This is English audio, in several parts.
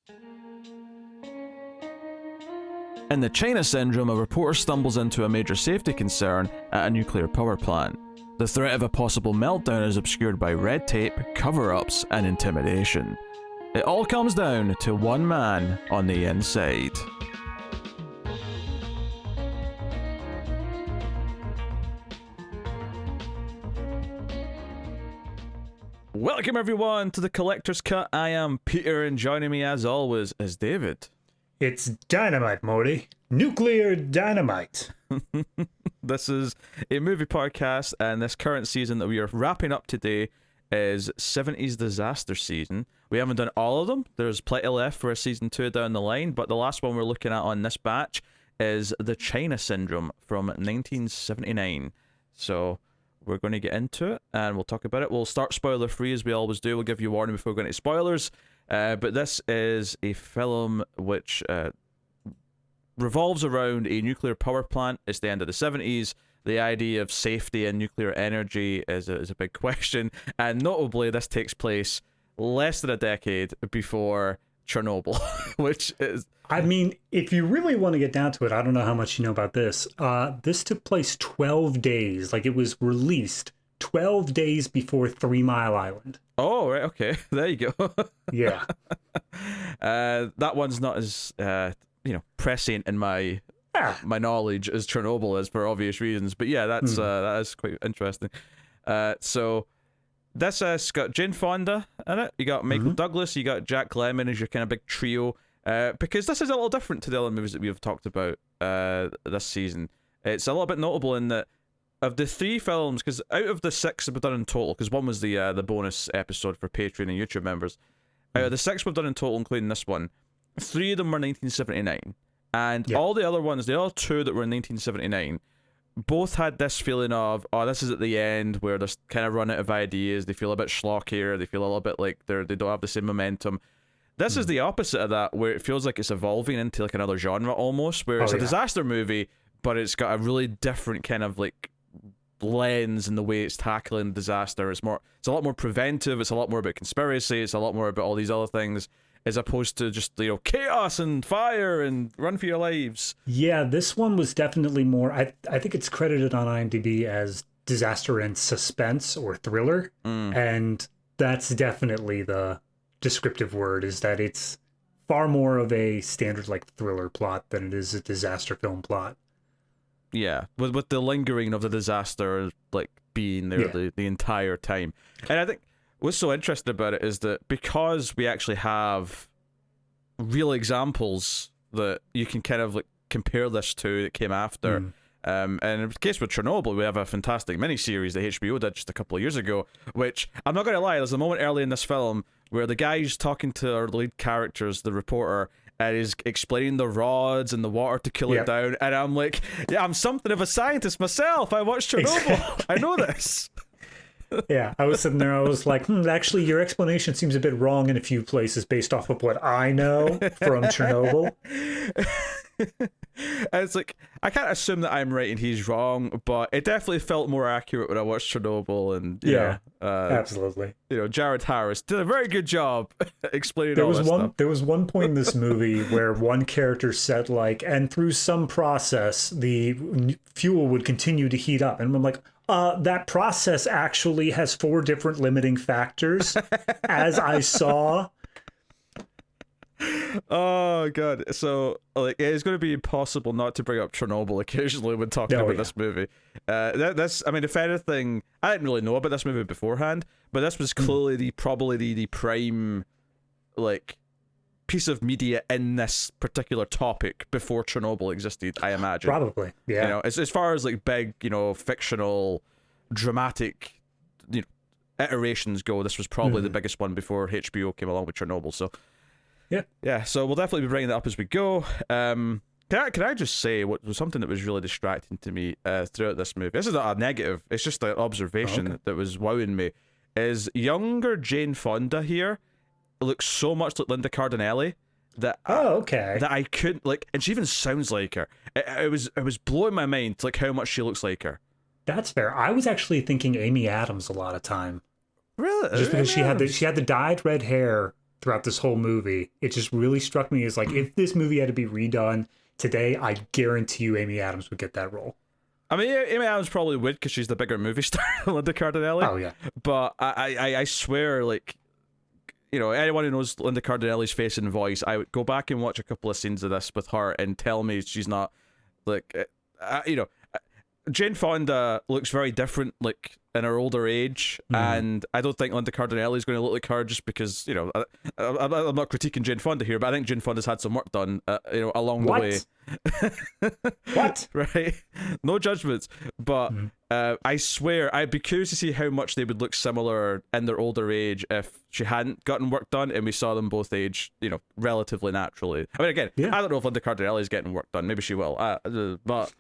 In the China syndrome, a reporter stumbles into a major safety concern at a nuclear power plant. The threat of a possible meltdown is obscured by red tape, cover-ups, and intimidation. It all comes down to one man on the inside. Welcome everyone to the Collector's Cut. I am Peter, and joining me as always is David. It's dynamite, Morty. Nuclear dynamite. This is a movie podcast, and this current season that we are wrapping up today is 70s disaster season. We haven't done all of them. There's plenty left for a season 2 down the line, but the last one we're looking at on this batch is the China Syndrome from 1979. So we're going to get into it, and we'll talk about it. We'll start spoiler-free, as we always do. We'll give you a warning before we go into spoilers. But this is a film which revolves around a nuclear power plant. It's the end of the 70s. The idea of safety and nuclear energy is a big question. And notably, this takes place less than a decade before Chernobyl, which is... I mean, if you really want to get down to it, I don't know how much you know about this. This took place 12 days. Like, it was released 12 days before 3 Mile Island. Oh, right, okay. There you go. Yeah. That one's not as, prescient in my knowledge as Chernobyl is, for obvious reasons. But yeah, that is quite interesting. So this got Jane Fonda in it. You got Michael Douglas. You got Jack Lemmon as your kind of big trio. Because this is a little different to the other movies that we've talked about this season. It's a little bit notable in that of the 3 films, because out of the 6 that we've done in total, because one was the bonus episode for Patreon and YouTube members, out of the 6 we've done in total, including this one, 3 of them were 1979, and all the other ones, the other 2 that were in 1979, both had this feeling of, oh, this is at the end where they're kind of run out of ideas, they feel a bit schlockier, they feel a little bit like they don't have the same momentum. This is the opposite of that, where it feels like it's evolving into like another genre almost, where it's a disaster movie, but it's got a really different kind of like lens in the way it's tackling disaster. It's a lot more preventive, it's a lot more about conspiracy, it's a lot more about all these other things, as opposed to just, chaos and fire and run for your lives. Yeah, this one was definitely more, I think it's credited on IMDb as disaster and suspense or thriller, and that's definitely the descriptive word, is that it's far more of a standard like thriller plot than it is a disaster film plot. Yeah, with the lingering of the disaster like being there the entire time. And I think what's so interesting about it is that because we actually have real examples that you can kind of like compare this to that came after. And in the case with Chernobyl, we have a fantastic miniseries that HBO did just a couple of years ago, which, I'm not going to lie, there's a moment early in this film where the guy's talking to our lead characters, the reporter, and is explaining the rods and the water to cool it down, and I'm like, yeah, I'm something of a scientist myself. I watched Chernobyl. Exactly. I know this. Yeah, I was sitting there, I was like, actually, your explanation seems a bit wrong in a few places based off of what I know from Chernobyl. And it's like, I can't assume that I'm right and he's wrong, but it definitely felt more accurate when I watched Chernobyl, and absolutely. Jared Harris did a very good job explaining stuff. There was one point in this movie where one character said, like, and through some process, the fuel would continue to heat up, and I'm like, that process actually has 4 different limiting factors, as I saw. Oh god, so like it's going to be impossible not to bring up Chernobyl occasionally when talking about this movie. That's, I mean, if anything, I didn't really know about this movie beforehand, but this was clearly probably the prime like piece of media in this particular topic before Chernobyl existed, I imagine. Probably, yeah. As far as like big, fictional, dramatic, iterations go, this was probably the biggest one before HBO came along with Chernobyl. So. Yeah, so we'll definitely be bringing that up as we go. Can I just say what was something that was really distracting to me throughout this movie? This is not a negative, it's just an observation that was wowing me. Is younger Jane Fonda here looks so much like Linda Cardinelli that that I couldn't, like, and she even sounds like her. It was blowing my mind, like, how much she looks like her. That's fair. I was actually thinking Amy Adams a lot of time. Really? Just because she had the dyed red hair throughout this whole movie. It just really struck me as like, if this movie had to be redone today, I guarantee you Amy Adams would get that role. I mean, Amy Adams probably would because she's the bigger movie star than Linda Cardinelli. Oh, yeah. But I swear, like, you know, anyone who knows Linda Cardinelli's face and voice, I would go back and watch a couple of scenes of this with her and tell me she's not, like, you know, Jane Fonda looks very different, like, in her older age, and I don't think Linda Cardinelli is going to look like her just because, you know, I'm not critiquing Jane Fonda here, but I think Jane Fonda's had some work done, you know, along the way. What? Right? No judgments, but I swear I'd be curious to see how much they would look similar in their older age if she hadn't gotten work done and we saw them both age, you know, relatively naturally. I mean, again, I don't know if Linda Cardinelli is getting work done. Maybe she will, but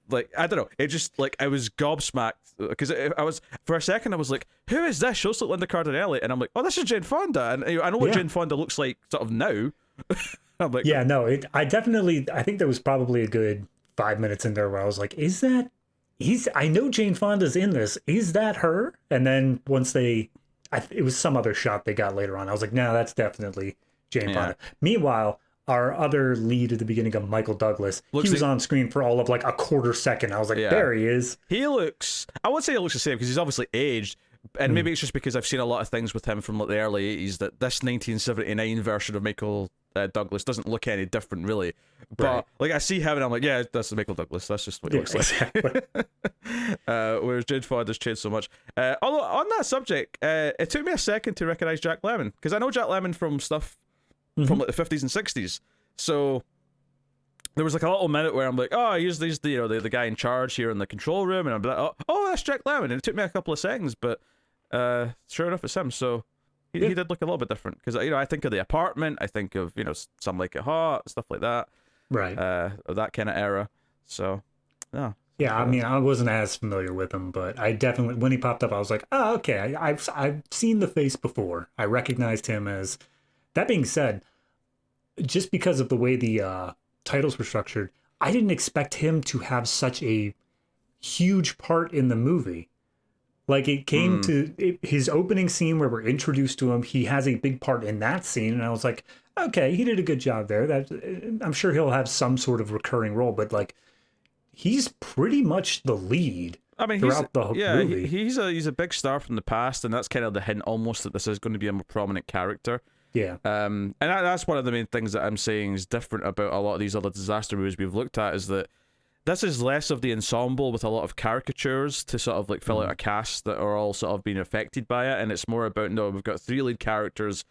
like, I don't know. It just, like, I was gobsmacked because I was, for a second, I was like, who is this? She looks like Linda Cardinelli. And I'm like, oh, this is Jane Fonda. And you know, I know what Jane Fonda looks like sort of now. I'm like, yeah, no, I think there was probably a good 5 minutes in there where I was like, I know Jane Fonda's in this. Is that her? And then once it was some other shot they got later on. I was like, no, that's definitely Jane Fonda. Meanwhile, our other lead at the beginning of Michael Douglas, he was on screen for all of like a quarter second. I was like, there he is. He looks, I wouldn't say he looks the same because he's obviously aged, and maybe it's just because I've seen a lot of things with him from like the early 80s that this 1979 version of Michael Douglas doesn't look any different really. But like I see him and I'm like, yeah, that's Michael Douglas. That's just what he looks like. Whereas Jane Fonda's changed so much. Although on that subject, it took me a second to recognize Jack Lemmon because I know Jack Lemmon from stuff from like the 50s and 60s. So there was like a little minute where I'm like, oh, he's the you know the guy in charge here in the control room, and I'm like, oh, that's Jack Lemmon. And it took me a couple of seconds, but sure enough, it's him. So he did look a little bit different because you know I think of The Apartment, I think of you know Some Like It Hot, stuff like that, right? Of that kind of era. So no. Yeah, I mean, I wasn't as familiar with him, but I definitely, when he popped up, I was like, oh, okay, I've seen the face before. I recognized him as. That being said, just because of the way the titles were structured, I didn't expect him to have such a huge part in the movie. Like, it came to his opening scene where we're introduced to him. He has a big part in that scene, and I was like, okay, he did a good job there. I'm sure he'll have some sort of recurring role, but like, he's pretty much the lead. I mean, throughout the movie. He's a big star from the past, and that's kind of the hint almost that this is going to be a more prominent character. Yeah. And that's one of the main things that I'm saying is different about a lot of these other disaster movies we've looked at is that this is less of the ensemble with a lot of caricatures to sort of like fill out a cast that are all sort of being affected by it, and it's more about, no, we've got three lead characters.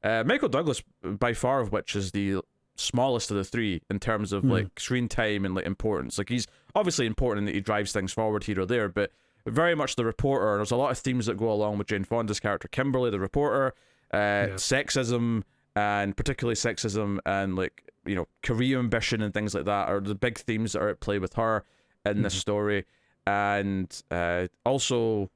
Michael Douglas, by far of which is the smallest of the three in terms of like screen time and like importance. Like, he's obviously important in that he drives things forward here or there, but very much the reporter. There's a lot of themes that go along with Jane Fonda's character Kimberly, the reporter. Sexism, and particularly sexism and like, you know, career ambition and things like that are the big themes that are at play with her in this story, and also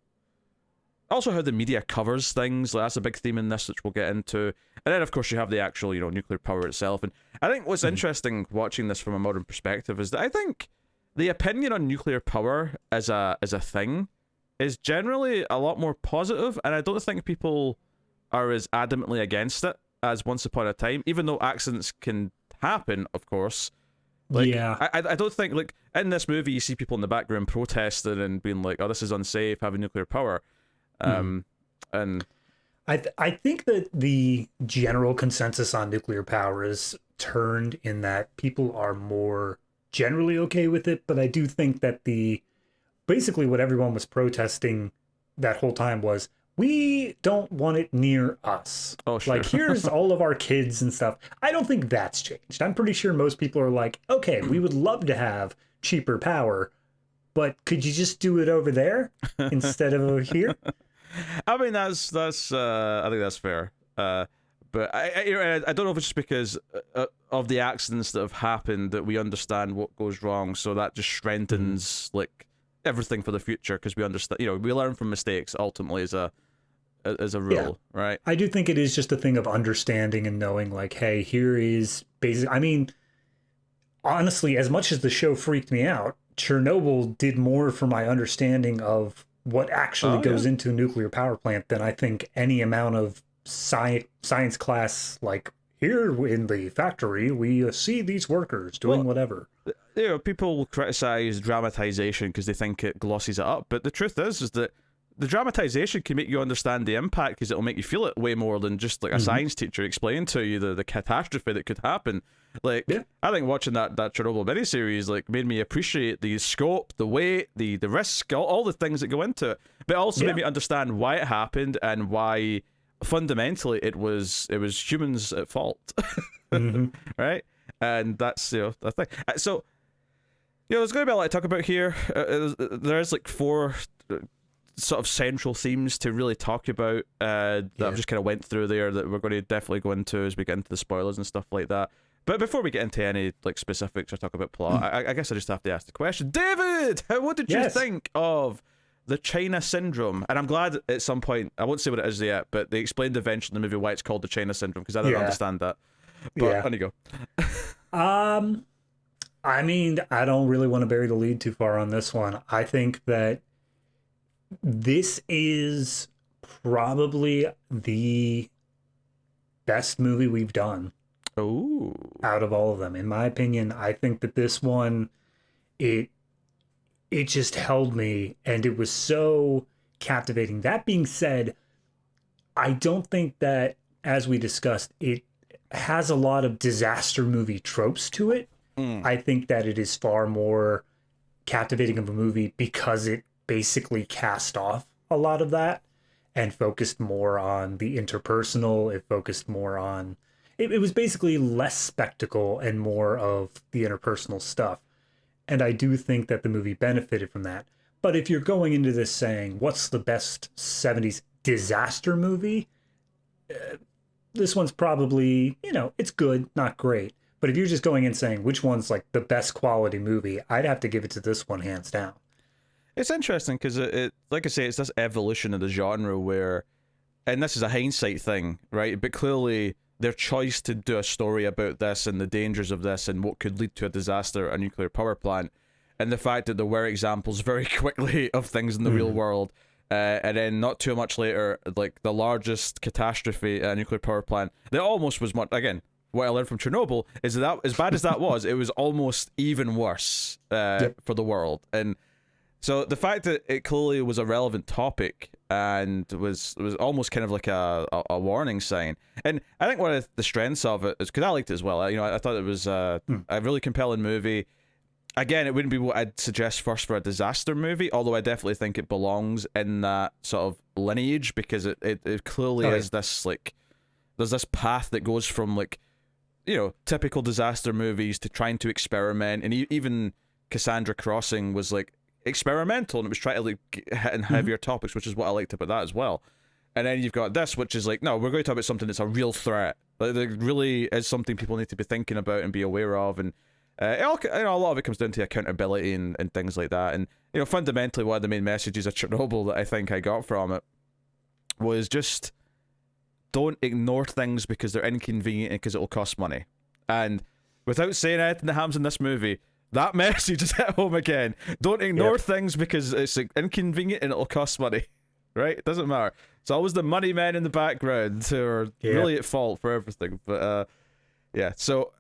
how the media covers things. Like, that's a big theme in this, which we'll get into. And then of course you have the actual, you know, nuclear power itself. And I think what's interesting watching this from a modern perspective is that I think the opinion on nuclear power as a thing is generally a lot more positive, and I don't think people are as adamantly against it as once upon a time, even though accidents can happen, of course. Like, I don't think, like, in this movie you see people in the background protesting and being like, oh, this is unsafe, having nuclear power. And I think that the general consensus on nuclear power is turned in that people are more generally okay with it, but I do think that basically what everyone was protesting that whole time was, we don't want it near us. Oh, sure. Like, here's all of our kids and stuff. I don't think that's changed. I'm pretty sure most people are like, okay, we would love to have cheaper power, but could you just do it over there instead of over here? I mean, that's I think that's fair. But I don't know if it's just because of the accidents that have happened that we understand what goes wrong, so that just strengthens like everything for the future, because we understand, you know, we learn from mistakes ultimately as a rule, right? I do think it is just a thing of understanding and knowing, like, hey, here is basic. I mean, honestly, as much as the show freaked me out, Chernobyl did more for my understanding of what actually goes into a nuclear power plant than I think any amount of science class, like, here in the factory, we see these workers doing whatever. People will criticize dramatization because they think it glosses it up, but the truth is that the dramatization can make you understand the impact because it'll make you feel it way more than just like a science teacher explaining to you the catastrophe that could happen. Like, I think watching that Chernobyl miniseries like made me appreciate the scope, the weight, the risk, all the things that go into it, but also made me understand why it happened and why fundamentally it was humans at fault. Right? And that's the thing. So there's going to be a lot to talk about here. There's like 4 sort of central themes to really talk about that I've just kind of went through there that we're going to definitely go into as we get into the spoilers and stuff like that. But before we get into any like specifics or talk about plot, I guess I just have to ask the question, David, what did you think of the China Syndrome? And I'm glad at some point, I won't say what it is yet, but they explained eventually in the movie why it's called the China Syndrome, because I don't understand that. But on you go. I mean, I don't really want to bury the lead too far on this one. I think that this is probably the best movie we've done. Oh, out of all of them, in my opinion. I think that this one, it just held me, and it was so captivating. That being said, I don't think that, as we discussed, it has a lot of disaster movie tropes to it. I think that it is far more captivating of a movie because it basically cast off a lot of that and focused more on the interpersonal. It focused more on it was basically less spectacle and more of the interpersonal stuff. And I do think that the movie benefited from that. But if you're going into this saying, what's the best 70s disaster movie? This one's probably, it's good, not great. But if you're just going in saying which one's like the best quality movie, I'd have to give it to this one hands down. It's interesting because it, like I say, it's this evolution of the genre where, and this is a hindsight thing, right? But clearly their choice to do a story about this and the dangers of this and what could lead to a disaster at a nuclear power plant, and the fact that there were examples very quickly of things in the real world, and then not too much later, like the largest catastrophe at a nuclear power plant, that almost was much, again, what I learned from Chernobyl is that as bad as that was, it was almost even worse for the world. And so the fact that it clearly was a relevant topic and was almost kind of like a warning sign. And I think one of the strengths of it is because I liked it as well. I thought it was a really compelling movie. Again, it wouldn't be what I'd suggest first for a disaster movie, although I definitely think it belongs in that sort of lineage because it clearly is this, like, there's this path that goes from, like, typical disaster movies to trying to experiment, and even Cassandra Crossing was like experimental and it was trying to like hit in heavier topics, which is what I liked about that as well. And then you've got this, which is like, no, we're going to talk about something that's a real threat. Like, there really is something people need to be thinking about and be aware of, and a lot of it comes down to accountability and things like that. And fundamentally, one of the main messages of Chernobyl that I think I got from it was just don't ignore things because they're inconvenient and because it'll cost money. And without saying anything that happens in this movie, that message is hit home again. Don't ignore things because it's like, inconvenient and it'll cost money. Right? It doesn't matter. It's always the money men in the background who are really at fault for everything. But so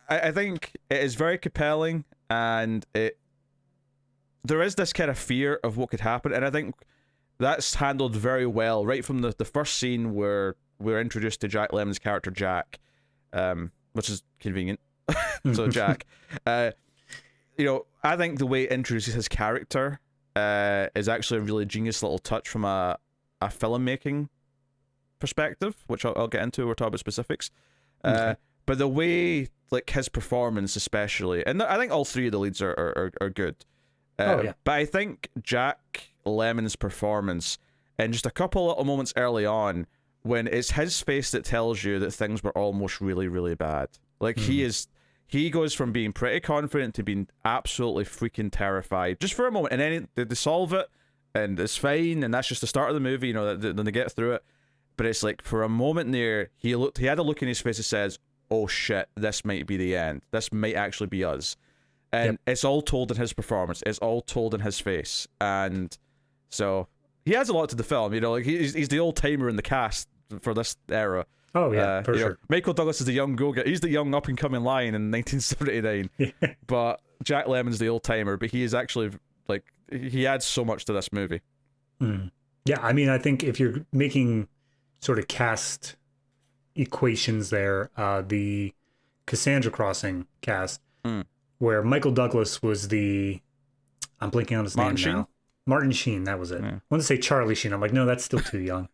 I think it is very compelling, and there is this kind of fear of what could happen, and I think that's handled very well right from the first scene where we're introduced to Jack Lemmon's character Jack, which is convenient. So Jack, I think the way it introduces his character is actually a really genius little touch from a filmmaking perspective, which I'll get into. We're talking about specifics, but the way, like, his performance especially, and I think all three of the leads are good. But I think Jack Lemmon's performance, and just a couple little moments early on, when it's his face that tells you that things were almost really, really bad. Like, he goes from being pretty confident to being absolutely freaking terrified just for a moment, and then they solve it, and it's fine, and that's just the start of the movie. Then they get through it. But it's like, for a moment there, he had a look in his face that says, "Oh shit, this might be the end. This might actually be us." And it's all told in his performance. It's all told in his face, and so he adds a lot to the film. Like, he's the old timer in the cast for this era. Oh yeah, for sure. Michael Douglas is the young go-getter. He's the young up-and-coming lion in 1979. But Jack Lemmon's the old-timer, but he is actually, like, he adds so much to this movie. Yeah, I mean, I think if you're making sort of cast equations there, the Cassandra Crossing cast, where Michael Douglas was I'm blanking on his name now. Martin Sheen, that was it. Yeah. I want to say Charlie Sheen. I'm like, no, that's still too young.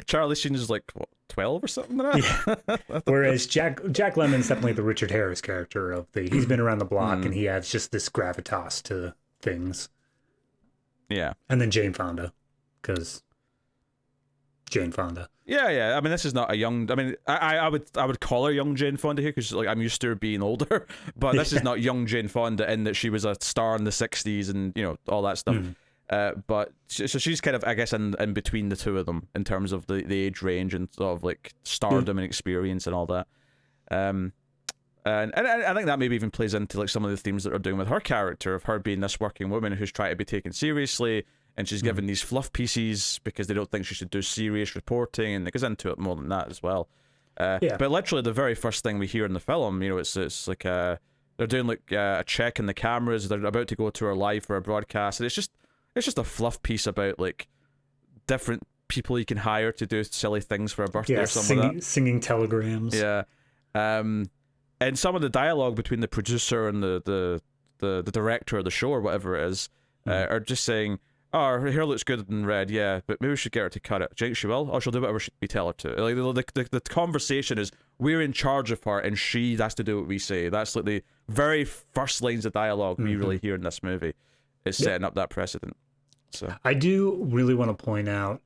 Charlie Sheen is like, what, 12 or something like that? Yeah. Whereas Jack Lemmon's definitely the Richard Harris character of he's been around the block and he adds just this gravitas to things. Yeah. And then Jane Fonda, because Jane Fonda. Yeah. I mean, this is not a young. I mean, I would call her young Jane Fonda here because like I'm used to her being older, but this is not young Jane Fonda in that she was a star in the '60s and all that stuff. But so she's kind of, I guess, in between the two of them in terms of the age range and sort of like stardom and experience and all that. And I think that maybe even plays into like some of the themes that are doing with her character of her being this working woman who's trying to be taken seriously. And she's given these fluff pieces because they don't think she should do serious reporting, and it goes into it more than that as well. But literally, the very first thing we hear in the film, it's like they're doing like a check in the cameras. They're about to go to her live for a broadcast, and it's just a fluff piece about like different people you can hire to do silly things for a birthday or something like that. Singing telegrams. Yeah, and some of the dialogue between the producer and the director of the show or whatever it is are just saying, "Oh, her hair looks good in red, yeah, but maybe we should get her to cut it." Do you think she will? Oh, she'll do whatever we tell her to. Like the conversation is, we're in charge of her, and she has to do what we say. That's like the very first lines of dialogue we really hear in this movie. Is setting up that precedent. So I do really want to point out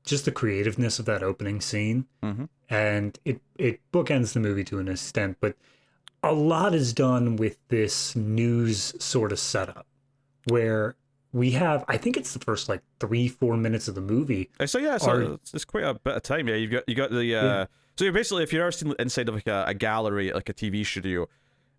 just the creativeness of that opening scene, and it bookends the movie to an extent, but a lot is done with this news sort of setup where we have, I think it's the first like 3-4 minutes of the movie. So yeah, it's quite a bit of time. Yeah, you got the so you're basically, if you've ever seen inside of like a gallery at like a TV studio,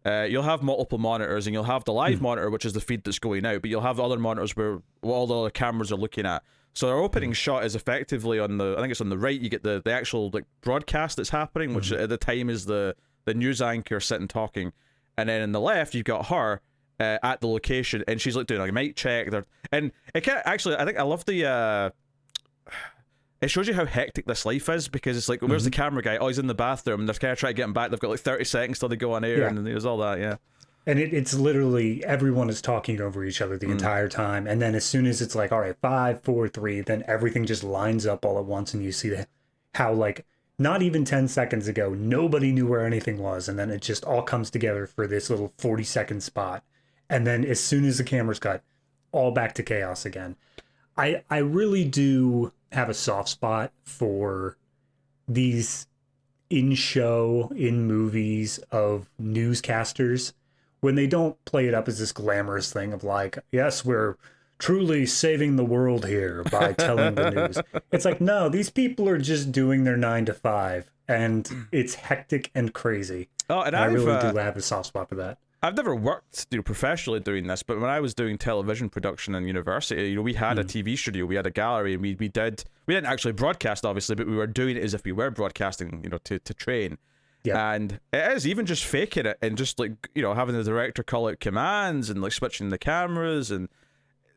you'll have multiple monitors, and you'll have the live monitor, which is the feed that's going out, but you'll have other monitors where all the other cameras are looking at. So our opening shot is effectively on I think it's on the right. You get the actual like broadcast that's happening, which at the time is the news anchor sitting talking, and then in the left you've got her at the location, and she's like doing like a mic check there, and it kind of actually, I think I love the it shows you how hectic this life is, because it's like, where's the camera guy? Oh, he's in the bathroom, and they're kind of trying to get him back. They've got like 30 seconds till they go on air, and there's all that, and it's literally everyone is talking over each other the entire time, and then as soon as it's like, all right, 5, 4, 3, then everything just lines up all at once, and you see how like not even 10 seconds ago nobody knew where anything was, and then it just all comes together for this little 40-second spot. And then as soon as the camera's cut, all back to chaos again. I really do have a soft spot for these in movies of newscasters when they don't play it up as this glamorous thing of like, yes, we're truly saving the world here by telling the news. It's like, no, these people are just doing their 9 to 5, and it's hectic and crazy. Oh, and I really do have a soft spot for that. I've never worked professionally doing this, but when I was doing television production in university, we had a TV studio, we had a gallery, and we didn't actually broadcast, obviously, but we were doing it as if we were broadcasting, to train. Yeah. And it is even just faking it and just like, having the director call out commands and like switching the cameras, and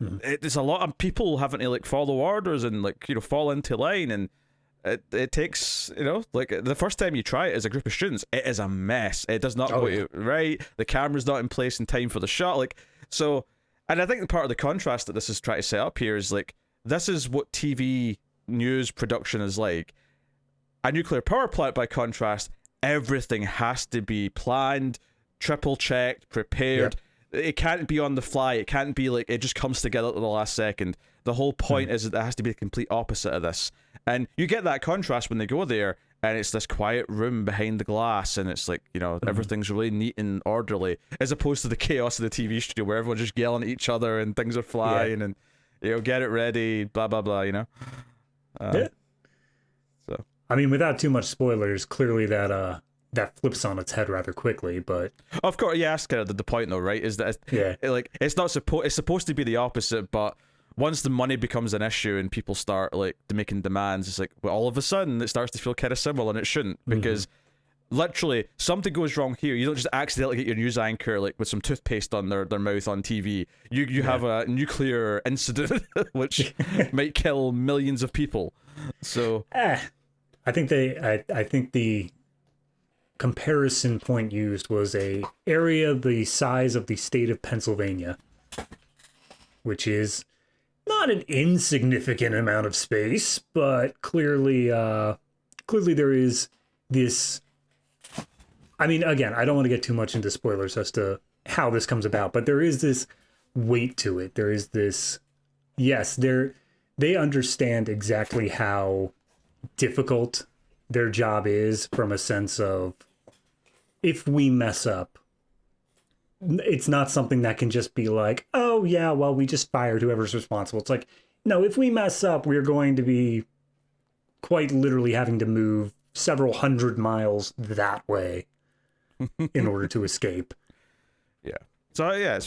it's a lot of people having to like follow orders and like, fall into line, and it takes, like the first time you try it as a group of students, it is a mess. It does not go right. The camera's not in place in time for the shot. Like, so, and I think the part of the contrast that this is trying to set up here is like, this is what TV news production is like. A nuclear power plant, by contrast, everything has to be planned, triple checked, prepared. Yep. It can't be on the fly. It can't be like it just comes together at the last second. The whole point is that it has to be the complete opposite of this. And you get that contrast when they go there, and it's this quiet room behind the glass, and it's like, everything's really neat and orderly, as opposed to the chaos of the TV studio where everyone's just yelling at each other and things are flying and, get it ready, blah, blah, blah, So, I mean, without too much spoilers, clearly that flips on its head rather quickly, but of course, that's kind of the point though, right? Is that it's not it's supposed to be the opposite, but once the money becomes an issue and people start like making demands, it's like, well, all of a sudden it starts to feel kind of similar, and it shouldn't, because literally something goes wrong here. You don't just accidentally get your news anchor like with some toothpaste on their mouth on TV. You have a nuclear incident which might kill millions of people. So I think the comparison point used was a area the size of the state of Pennsylvania, which is not an insignificant amount of space, but clearly there is this. I mean, again, I don't want to get too much into spoilers as to how this comes about, but there is this weight to it. There is this, yes, they understand exactly how difficult their job is, from a sense of, if we mess up, it's not something that can just be like, oh yeah, well, we just fired whoever's responsible. It's like, no, if we mess up, we're going to be quite literally having to move several hundred miles that way in order to escape. Yeah. So yeah,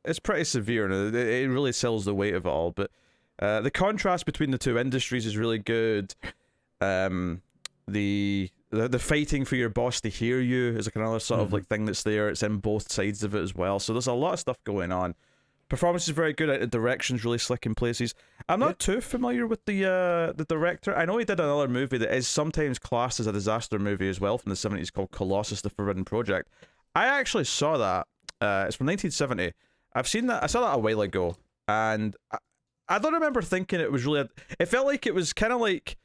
it's pretty severe, and it really sells the weight of it all. But the contrast between the two industries is really good. The fighting for your boss to hear you is like another sort of like thing that's there. It's in both sides of it as well. So there's a lot of stuff going on. Performance is very good. The direction's really slick in places. I'm not too familiar with the director. I know he did another movie that is sometimes classed as a disaster movie as well from the 70s called Colossus: The Forbidden Project. I actually saw that. It's from 1970. I've seen that. I saw that a while ago, and I don't remember thinking it was really. It felt like it was kind of like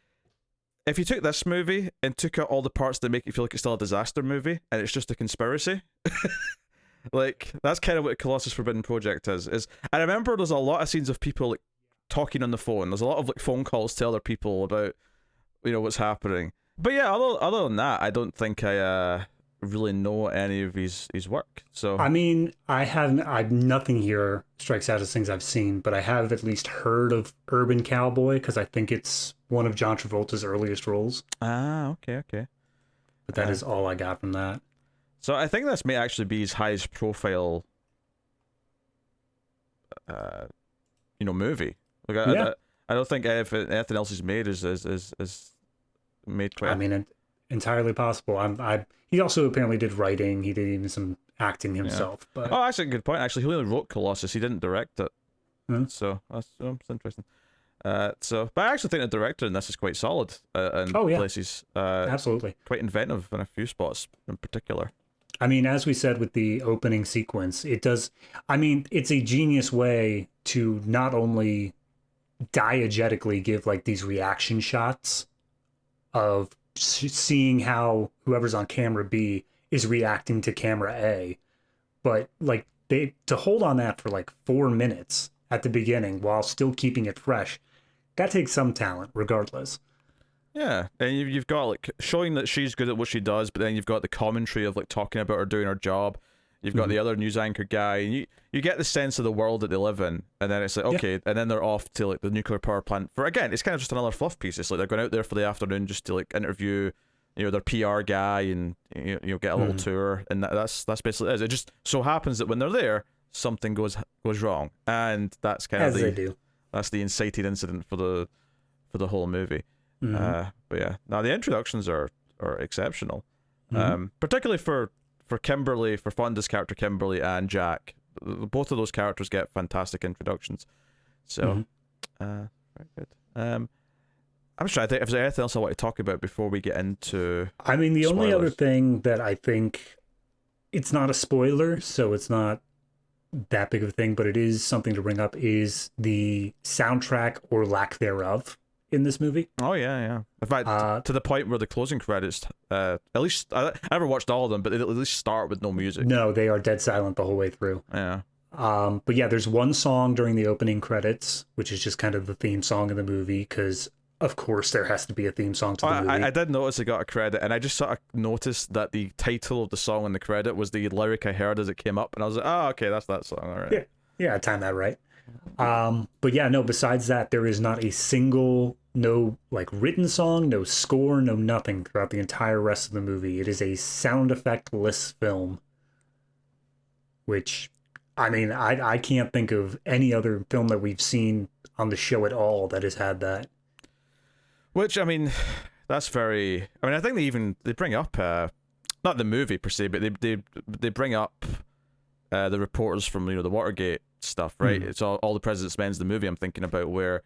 if you took this movie and took out all the parts that make it feel like it's still a disaster movie, and it's just a conspiracy. Like, that's kind of what Colossus Forbidden Project is. I remember there's a lot of scenes of people like talking on the phone. There's a lot of like phone calls to other people about, you know, what's happening. But yeah, other than that, I don't think I really know any of his work. So I mean, I've nothing here strikes out as things I've seen, but I have at least heard of Urban Cowboy, because I think it's one of John Travolta's earliest roles. Ah, okay. But that is all I got from that. So I think this may actually be his highest profile, movie. Like I don't think anything else he's made is made quite. I mean, entirely possible. He also apparently did writing. He did even some acting himself. Yeah. But that's a good point. Actually, he only wrote Colossus. He didn't direct it. So that's interesting. But I actually think the director in this is quite solid in places. Absolutely. Quite inventive in a few spots in particular. I mean, as we said with the opening sequence, it's a genius way to not only diegetically give like these reaction shots of seeing how whoever's on camera B is reacting to camera A, but like to hold on that for like 4 minutes at the beginning while still keeping it fresh, that takes some talent regardless. Yeah, and you've got like showing that she's good at what she does, but then you've got the commentary of like talking about her doing her job. You've got the other news anchor guy, and you get the sense of the world that they live in, and then it's like, okay, and then they're off to like the nuclear power plant for, again, it's kind of just another fluff piece. It's like they're going out there for the afternoon just to like interview, their PR guy, and get a little tour, and that's basically it. It just so happens that when they're there, something goes wrong, and that's kind of that's the inciting incident for the whole movie. But yeah, now the introductions are exceptional, particularly for Kimberly, for Fonda's character Kimberly and Jack. Both of those characters get fantastic introductions. So, very good. I'm trying to think if there's anything else I want to talk about before we get into. I mean, the only other thing that I think, it's not a spoiler, so it's not that big of a thing, but it is something to bring up, is the soundtrack or lack thereof in this movie. Oh yeah. In fact, to the point where the closing credits, at least I never watched all of them, but they at least start with no music. No, they are dead silent the whole way through. Yeah. But yeah, there's one song during the opening credits, which is just kind of the theme song of the movie, because of course there has to be a theme song to the movie. I did notice it got a credit, and I just sort of noticed that the title of the song in the credit was the lyric I heard as it came up, and I was like, oh, okay, that's that song, all right. Yeah, I timed that right. But yeah, no, besides that, there is not a single, no like written song, no score, no nothing throughout the entire rest of the movie. It is a sound effect-less film, which, I mean, I can't think of any other film that we've seen on the show at all that has had that. Which, I mean, that's very. I mean, I think they bring up not the movie per se, but they bring up the reporters from the Watergate stuff, right? It's all the President's Men's the movie I'm thinking about, where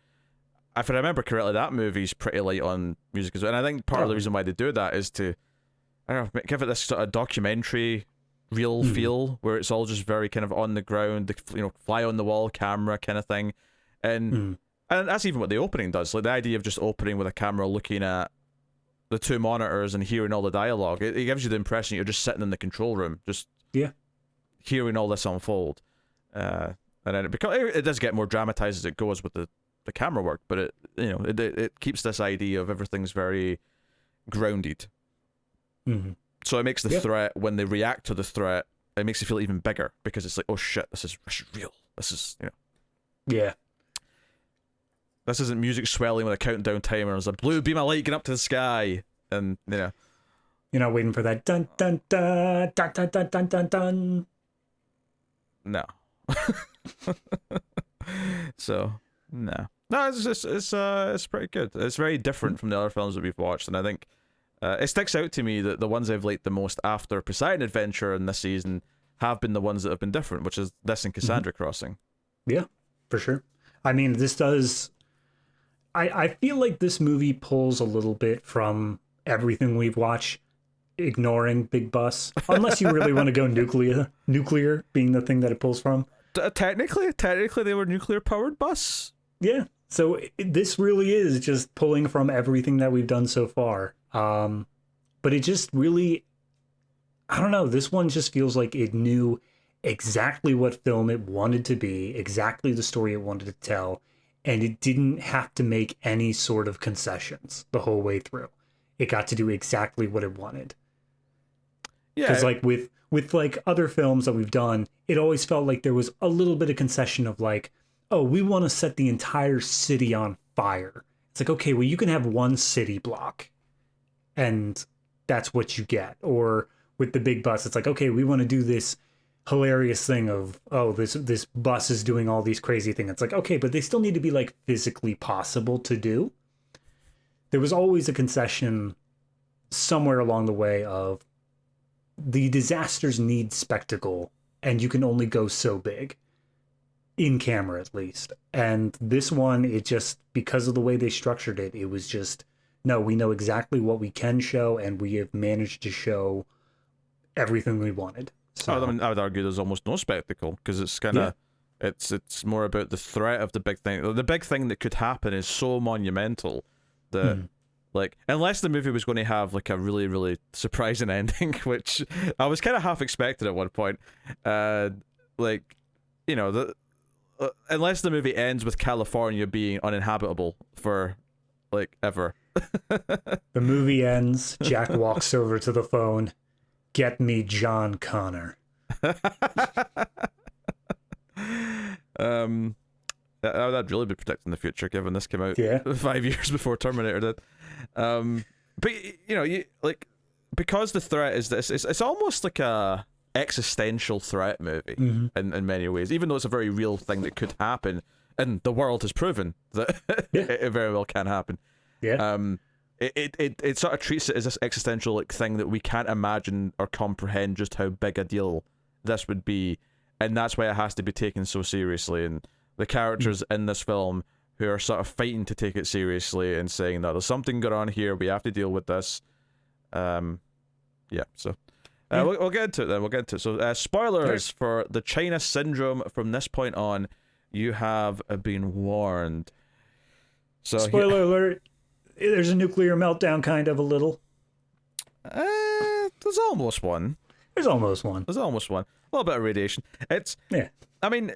if I remember correctly, that movie's pretty light on music as well. And I think part of the reason why they do that is to, I don't know, give it this sort of documentary real feel, where it's all just very kind of on the ground, fly on the wall camera kind of thing, and that's even what the opening does. Like the idea of just opening with a camera looking at the two monitors and hearing all the dialogue, it gives you the impression you're just sitting in the control room, just hearing all this unfold. And then it does get more dramatized as it goes with the camera work, but it keeps this idea of everything's very grounded. So it makes the threat, when they react to the threat, it makes it feel even bigger, because it's like, oh shit, this is real. This is this isn't music swelling with a countdown timer. It's a blue beam of light getting up to the sky, and you're not waiting for that dun dun dun dun dun dun dun dun dun. No. So no, it's pretty good. It's very different from the other films that we've watched, and I think it sticks out to me that the ones I've liked the most after Poseidon Adventure in this season have been the ones that have been different, which is this and Cassandra Crossing. Yeah, for sure. I mean, this does. I feel like this movie pulls a little bit from everything we've watched, ignoring Big Bus, unless you really want to go nuclear being the thing that it pulls from. Technically they were nuclear powered bus. Yeah, so this really is just pulling from everything that we've done so far. But it just really, I don't know, this one just feels like it knew exactly what film it wanted to be, exactly the story it wanted to tell, and it didn't have to make any sort of concessions the whole way through. It got to do exactly what it wanted. Yeah, because like with like other films that we've done, it always felt like there was a little bit of concession of like, oh, we want to set the entire city on fire. It's like, okay, well, you can have one city block, and that's what you get. Or with the Big Bus, it's like, okay, we want to do this hilarious thing of, oh, this bus is doing all these crazy things. It's like, okay, but they still need to be like physically possible to do. There was always a concession somewhere along the way of the disasters need spectacle, and you can only go so big in camera, at least. And this one, it just, because of the way they structured it, it was just, no, we know exactly what we can show, and we have managed to show everything we wanted. So, I would argue there's almost no spectacle, because it's kind of, it's more about the threat of the big thing. The big thing that could happen is so monumental that, like, unless the movie was going to have like a really, really surprising ending, which I was kind of half expected at one point, like, unless the movie ends with California being uninhabitable for like ever. The movie ends, Jack walks over to the phone. Get me John Connor. That'd really be predicting the future, given this came out 5 years before Terminator did. But because the threat is this, it's almost like a existential threat movie in many ways, even though it's a very real thing that could happen, and the world has proven that it very well can happen. It sort of treats it as this existential like thing that we can't imagine or comprehend just how big a deal this would be, and that's why it has to be taken so seriously. And the characters in this film who are sort of fighting to take it seriously and saying that there's something going on here, we have to deal with this. We'll get into it then. We'll get into it. So, spoilers for the China Syndrome. From this point on, you have been warned. So, spoiler alert. There's a nuclear meltdown, kind of, a little. There's almost one. There's almost one. A little bit of radiation. I mean,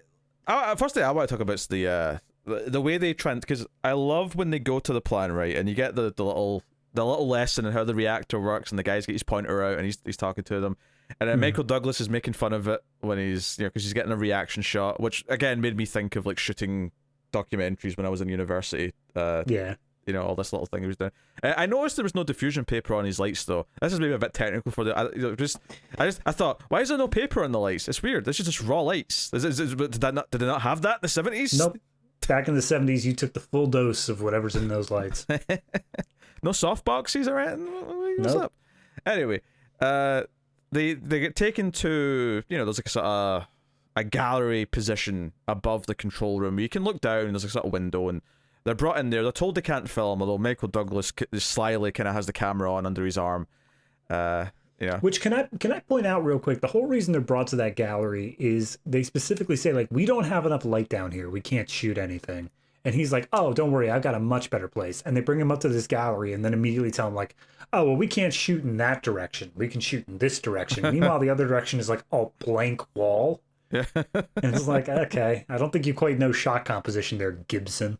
first thing I want to talk about is the way they try, because I love when they go to the plan, right, and you get the little lesson in how the reactor works, and the guys get his pointer out, and he's talking to them, and then Michael Douglas is making fun of it when he's, because he's getting a reaction shot, which again made me think of like shooting documentaries when I was in university. All this little thing he was doing. I noticed there was no diffusion paper on his lights though. This is maybe a bit technical for I thought, why is there no paper on the lights? It's weird. This is just raw lights. Did they not have that in the 70s? Nope. back in the 70s, you took the full dose of whatever's in those lights. No soft boxes or anything? What's Nope. up? Anyway, they get taken to, there's like a sort of a gallery position above the control room. You can look down, and there's a sort of window, and they're brought in there. They're told they can't film, although Michael Douglas slyly kind of has the camera on under his arm. Which can I point out real quick? The whole reason they're brought to that gallery is they specifically say, like, we don't have enough light down here. We can't shoot anything. And he's like, oh, don't worry, I've got a much better place. And they bring him up to this gallery and then immediately tell him, like, oh, well, we can't shoot in that direction. We can shoot in this direction. Meanwhile, the other direction is like a blank wall. Yeah. And it's like, okay, I don't think you quite know shot composition there, Gibson.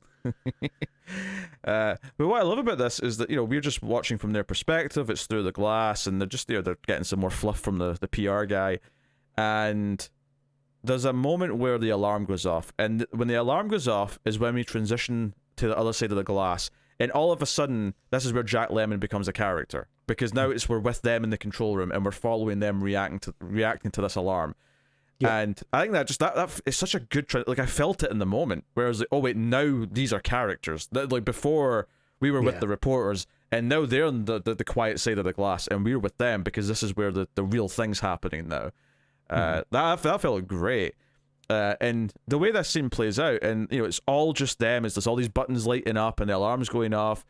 But what I love about this is that we're just watching from their perspective. It's through the glass, and they're just they're getting some more fluff from the PR guy, and there's a moment where the alarm goes off, and when the alarm goes off is when we transition to the other side of the glass, and all of a sudden this is where Jack Lemmon becomes a character, because now we're with them in the control room and we're following them reacting to this alarm. Yeah. And I think that is such a good like I felt it in the moment, whereas like, oh wait, now these are characters that, like, before we were with the reporters, and now they're on the quiet side of the glass and we're with them, because this is where the real thing's happening now. That felt great. And the way that scene plays out, and it's all just them, is there's all these buttons lighting up and the alarm's going off,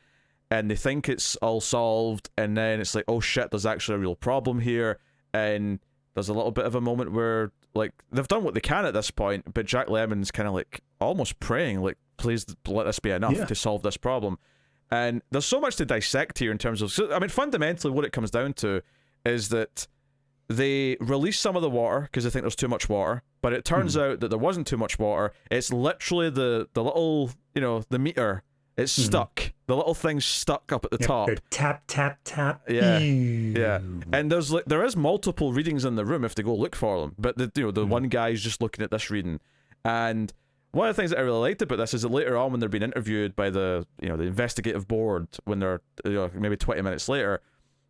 and they think it's all solved, and then it's like, oh shit, there's actually a real problem here. And there's a little bit of a moment where, like, they've done what they can at this point, but Jack Lemmon's kind of like almost praying, like, please let this be enough to solve this problem. And there's so much to dissect here in terms of, fundamentally what it comes down to is that they release some of the water because they think there's too much water, but it turns out that there wasn't too much water. It's literally the little, the meter, it's stuck. The little thing's stuck up at the top. The tap, tap, tap. Yeah. Yeah. And there is multiple readings in the room if they go look for them, but the one guy's just looking at this reading. And one of the things that I really liked about this is that later on, when they're being interviewed by the investigative board, when they're maybe 20 minutes later,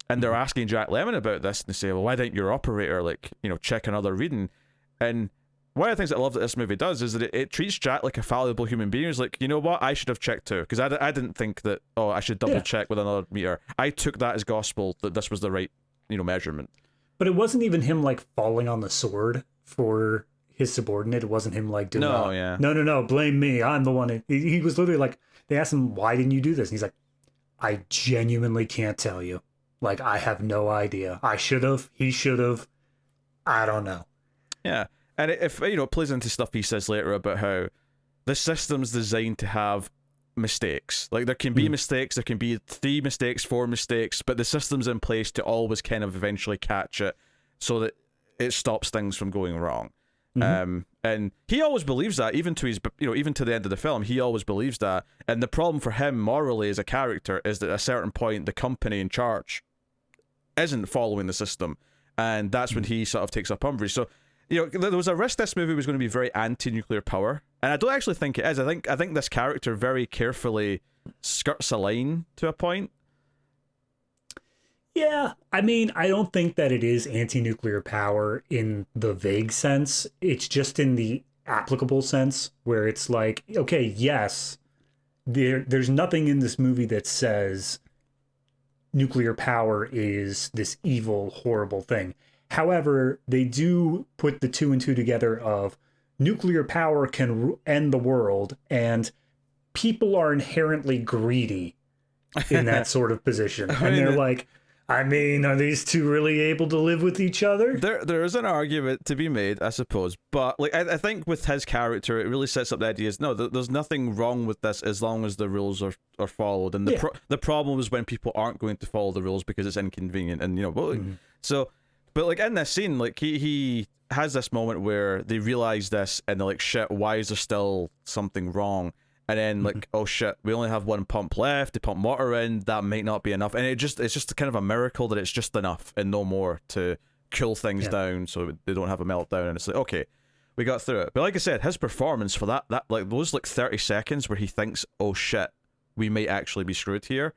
and they're asking Jack Lemmon about this, and they say, well, why didn't your operator check another reading? And one of the things that I love that this movie does is that it treats Jack like a fallible human being. It's like, you know what, I should have checked too, because I didn't think that, I should double check with another meter. I took that as gospel that this was the right measurement. But it wasn't even him like falling on the sword for his subordinate. It wasn't him like doing no, blame me, I'm the one. He was literally like, they asked him, why didn't you do this? And he's like, I genuinely can't tell you. Like, I have no idea. I should have. He should have. I don't know. Yeah. And if it plays into stuff he says later about how the system's designed to have mistakes. Like, there can be mistakes, there can be 3 mistakes, 4 mistakes, but the system's in place to always kind of eventually catch it so that it stops things from going wrong. And he always believes that, even to his, even to the end of the film, he always believes that. And the problem for him morally as a character is that at a certain point, the company in charge isn't following the system, and that's when he sort of takes up umbrage. So, there was a risk this movie was going to be very anti-nuclear power, and I don't actually think it is. I think this character very carefully skirts a line to a point. Yeah, I don't think that it is anti-nuclear power in the vague sense. It's just in the applicable sense, where it's like, okay, yes, there's nothing in this movie that says nuclear power is this evil, horrible thing. However, they do put the 2 and 2 together of nuclear power can end the world, and people are inherently greedy in that sort of position. And they're like, are these two really able to live with each other? There is an argument to be made, I suppose. But like I think with his character, it really sets up the idea is, no, there's nothing wrong with this as long as the rules are followed. And the problem is when people aren't going to follow the rules because it's inconvenient. And, so... But like in this scene, like he has this moment where they realize this and they're like, shit, why is there still something wrong? And then like, oh shit, we only have one pump left to pump water in. That might not be enough. And it's just kind of a miracle that it's just enough and no more to cool things down so they don't have a meltdown. And it's like, okay, we got through it. But like I said, his performance for that like those like 30 seconds where he thinks, oh shit, we might actually be screwed here.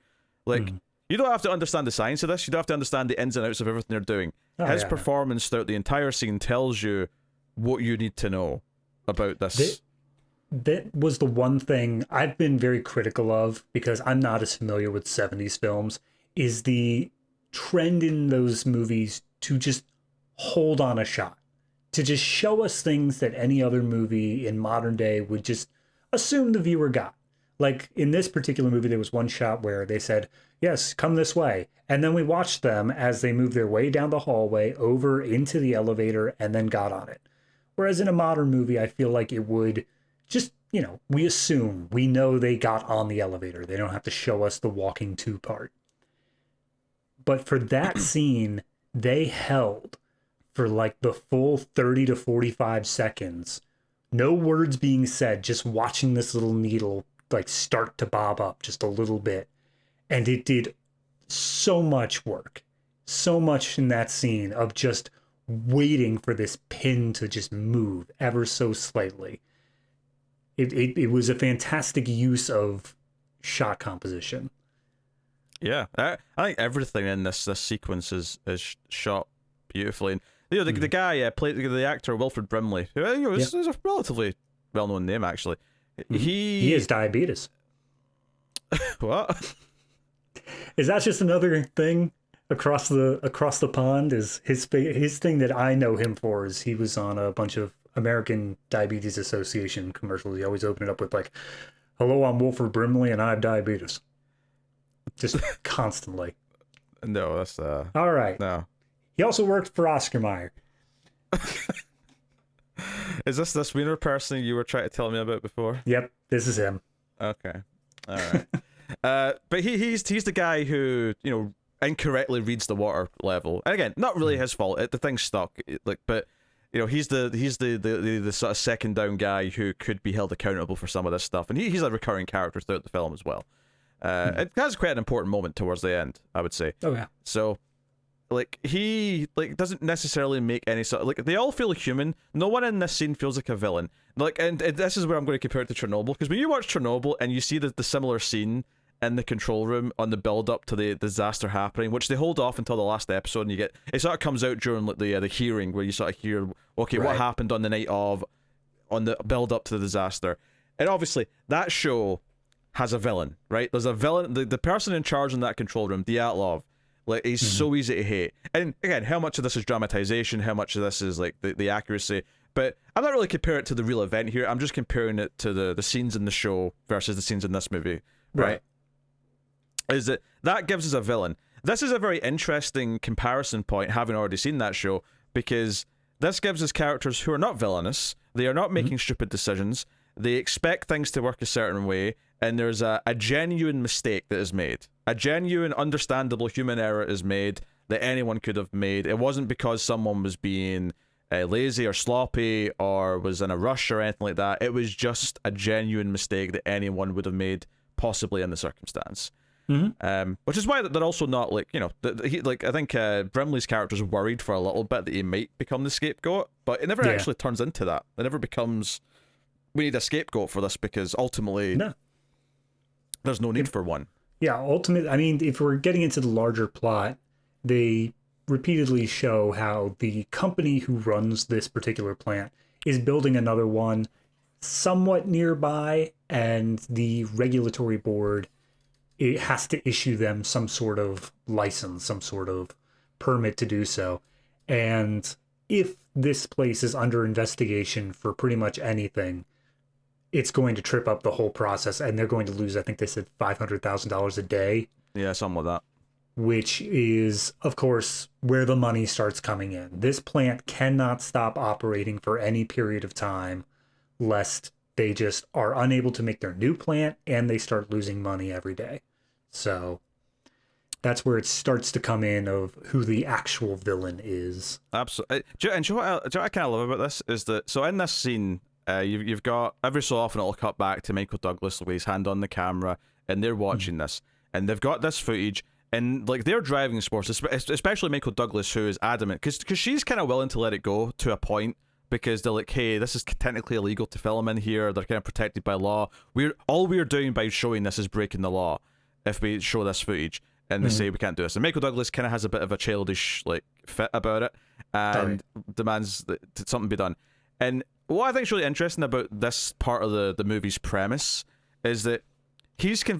Like, you don't have to understand the science of this. You don't have to understand the ins and outs of everything they're doing. His performance throughout the entire scene tells you what you need to know about this. that was the one thing I've been very critical of because I'm not as familiar with 70s films, is the trend in those movies to just hold on a shot, to just show us things that any other movie in modern day would just assume the viewer got. Like in this particular movie, there was one shot where they said, yes, come this way. And then we watched them as they moved their way down the hallway over into the elevator and then got on it. Whereas in a modern movie, I feel like it would just, we assume, we know they got on the elevator. They don't have to show us the walking to part. But for that scene, they held for like the full 30 to 45 seconds. No words being said, just watching this little needle like start to bob up just a little bit. And it did so much work, so much in that scene of just waiting for this pin to just move ever so slightly. It was a fantastic use of shot composition. Yeah, I think everything in this sequence is shot beautifully. And the guy played the actor Wilfred Brimley, who is a relatively well-known name actually. He has diabetes. What? Is that just another thing across the pond? Is his thing that I know him for is he was on a bunch of American Diabetes Association commercials. He always opened it up with like, "Hello, I'm Wilfred Brimley and I have diabetes." Just constantly. No, that's all right. No. He also worked for Oscar Mayer. Is this Wiener person you were trying to tell me about before? Yep, this is him. Okay, all right. But he's the guy who incorrectly reads the water level, and again, not really his fault. The thing's stuck. But he's the sort of second down guy who could be held accountable for some of this stuff, and he's a recurring character throughout the film as well. It has quite an important moment towards the end, I would say. Oh yeah. So. He doesn't necessarily make any sort of, they all feel human. No one in this scene feels like a villain. And this is where I'm going to compare it to Chernobyl, because when you watch Chernobyl and you see the similar scene in the control room on the build up to the disaster happening, which they hold off until the last episode, and it sort of comes out during the hearing where you sort of hear, okay, what happened on the night of, on the build up to the disaster, and obviously that show has a villain, right? There's a villain, the person in charge in that control room, Dyatlov. He's so easy to hate. And again, how much of this is dramatization, how much of this is the accuracy. But I'm not really comparing it to the real event here. I'm just comparing it to the scenes in the show versus the scenes in this movie. Right? Is that gives us a villain. This is a very interesting comparison point, having already seen that show, because this gives us characters who are not villainous. They are not making stupid decisions. They expect things to work a certain way, and there's a genuine mistake that is made. A genuine, understandable human error is made that anyone could have made. It wasn't because someone was being lazy or sloppy or was in a rush or anything like that. It was just a genuine mistake that anyone would have made, possibly in the circumstance. Which is why they're also not I think Brimley's character's worried for a little bit that he might become the scapegoat, but it never actually turns into that. It never becomes, we need a scapegoat for this, because ultimately there's no need for one. Yeah, ultimately, I mean, if we're getting into the larger plot, they repeatedly show how the company who runs this particular plant is building another one somewhat nearby, and the regulatory board, it has to issue them some sort of license, some sort of permit to do so. And if this place is under investigation for pretty much anything, it's going to trip up the whole process, and they're going to lose, I think they said $500,000 a day. Yeah, something like that. Which is, of course, where the money starts coming in. This plant cannot stop operating for any period of time, lest they just are unable to make their new plant and they start losing money every day. So that's where it starts to come in of who the actual villain is. Absolutely. And do you know what I kind of love about this is that, so in this scene, you've got, every so often it'll cut back to Michael Douglas with his hand on the camera, and they're watching this, and they've got this footage, and they're driving sports, especially Michael Douglas, who is adamant, because she's kind of willing to let it go to a point, because they're like, hey, this is technically illegal to film in here, they're kind of protected by law, we're doing by showing this is breaking the law if we show this footage, and they say we can't do this. And Michael Douglas kind of has a bit of a childish fit about it, and demands that something be done. And what I think is really interesting about this part of the movie's premise is that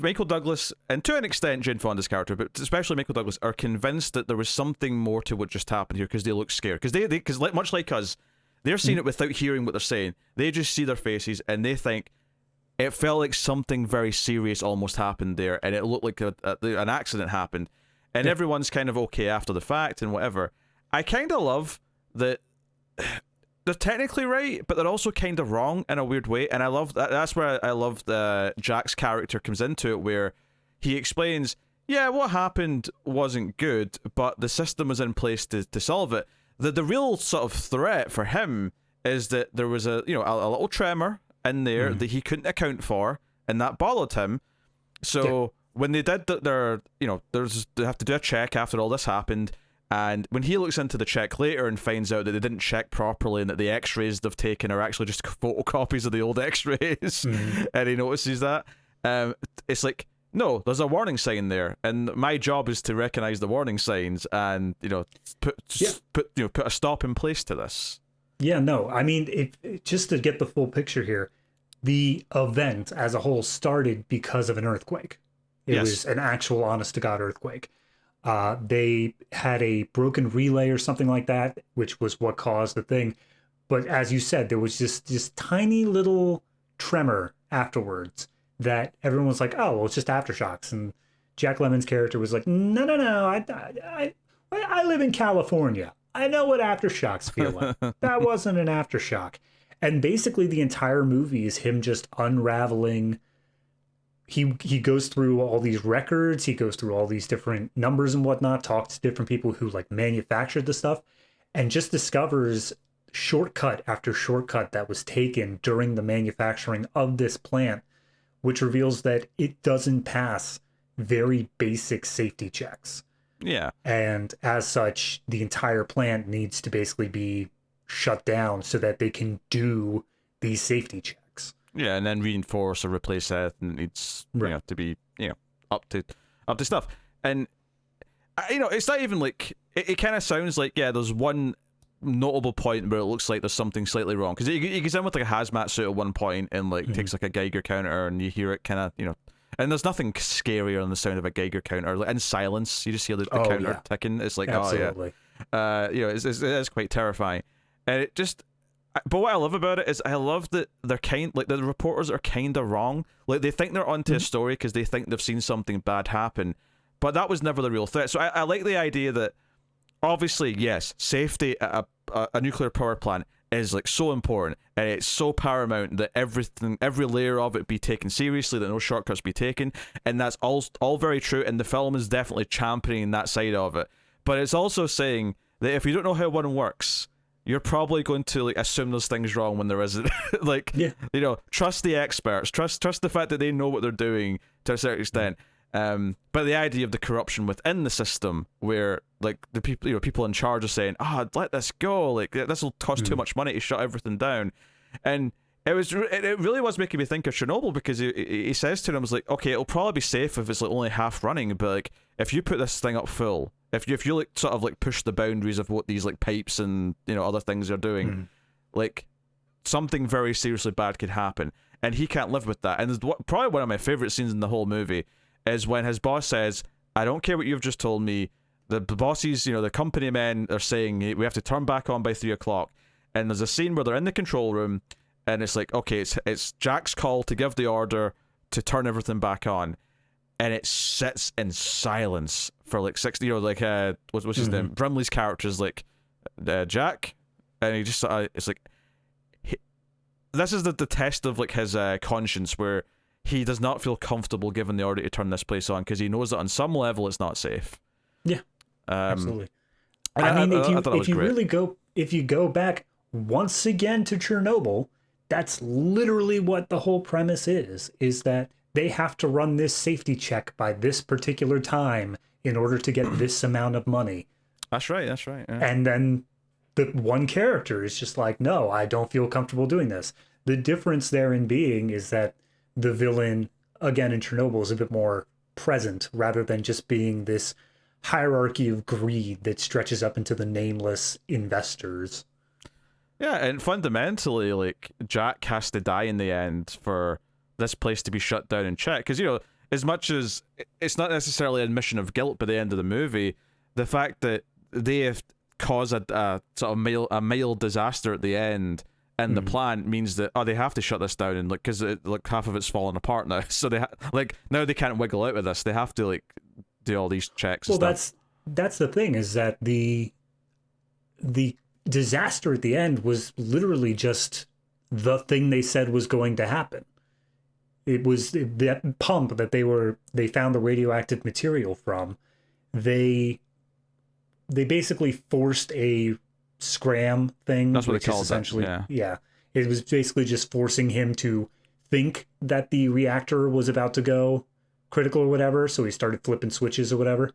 Michael Douglas, and to an extent Jane Fonda's character, but especially Michael Douglas, are convinced that there was something more to what just happened here because they look scared. Because much like us, they're seeing it without hearing what they're saying. They just see their faces and they think it felt like something very serious almost happened there, and it looked like an accident happened. And everyone's kind of okay after the fact and whatever. I kind of love that they're technically right, but they're also kind of wrong in a weird way. And I love that. That's where I love Jack's character comes into it, where he explains, yeah, what happened wasn't good, but the system was in place to solve it. The real sort of threat for him is that there was a little tremor in there that he couldn't account for, and that bothered him. So when they did they have to do a check after all this happened. And when he looks into the check later and finds out that they didn't check properly and that the x-rays they've taken are actually just photocopies of the old x-rays, and he notices that, it's like, no, there's a warning sign there, and my job is to recognize the warning signs and put a stop in place to this. Yeah, no, I mean, just to get the full picture here, the event as a whole started because of an earthquake. It was an actual honest-to-God earthquake. They had a broken relay or something like that, which was what caused the thing. But as you said, there was just this tiny little tremor afterwards that everyone was like, oh, well, it's just aftershocks. And Jack Lemmon's character was like, no, I live in California. I know what aftershocks feel like. That wasn't an aftershock. And basically the entire movie is him just unraveling. He goes through all these records, he goes through all these different numbers and whatnot, talks to different people who like manufactured the stuff, and just discovers shortcut after shortcut that was taken during the manufacturing of this plant, which reveals that it doesn't pass very basic safety checks. Yeah. And as such, the entire plant needs to basically be shut down so that they can do these safety checks. Yeah, and then reinforce or replace that, and it needs to be up to stuff. And it's not even like it kind of sounds like there's one notable point where it looks like there's something slightly wrong, because he goes in with like a hazmat suit at one point and like takes like a Geiger counter, and you hear it kind of and there's nothing scarier than the sound of a Geiger counter. Like, in silence, you just hear the counter ticking. It's like, absolutely. It's quite terrifying, and it just. But what I love about it is I love that they're the reporters are kind of wrong. Like, they think they're onto a story because they think they've seen something bad happen, but that was never the real threat. So I like the idea that, obviously, yes, safety at a nuclear power plant is like so important, and it's so paramount that every layer of it be taken seriously, that no shortcuts be taken, and that's all very true, and the film is definitely championing that side of it. But it's also saying that if you don't know how one works, you're probably going to like assume there's things wrong when there isn't. Trust the experts, trust the fact that they know what they're doing to a certain extent. But the idea of the corruption within the system, where like the people in charge are saying, let this go, like this will cost too much money to shut everything down. And it really was making me think of Chernobyl, because he says to them, was like, okay, it'll probably be safe if it's like only half running, but like if you put this thing up full, if you like sort of like push the boundaries of what these like pipes and other things are doing, like something very seriously bad could happen, and he can't live with that. And probably one of my favorite scenes in the whole movie is when his boss says, I don't care what you've just told me, the bosses, the company men are saying we have to turn back on by 3:00, and there's a scene where they're in the control room, and it's like, okay, it's Jack's call to give the order to turn everything back on, and it sits in silence for like 60, what's his name? Brimley's character's like, Jack, and he just it's like, this is the test of like his conscience, where he does not feel comfortable giving the order to turn this place on, because he knows that on some level it's not safe. Yeah, absolutely. I mean, if you go back once again to Chernobyl, that's literally what the whole premise is that they have to run this safety check by this particular time in order to get this amount of money. That's right. Yeah. And then the one character is just like, no, I don't feel comfortable doing this. The difference therein being is that the villain, again, in Chernobyl, is a bit more present, rather than just being this hierarchy of greed that stretches up into the nameless investors. Yeah, and fundamentally, like, Jack has to die in the end for this place to be shut down and checked. Because, as much as it's not necessarily an admission of guilt by the end of the movie, the fact that they have caused a sort of mild disaster at the end in the plant means that they have to shut this down, and like, because half of it's falling apart now, so they now they can't wiggle out of this. They have to like do all these checks. Well, and stuff. that's the thing, is that the disaster at the end was literally just the thing they said was going to happen. It was that pump that they found the radioactive material from. They basically forced a scram thing. That's what which they called is essentially it. Yeah. It was basically just forcing him to think that the reactor was about to go critical or whatever. So he started flipping switches or whatever.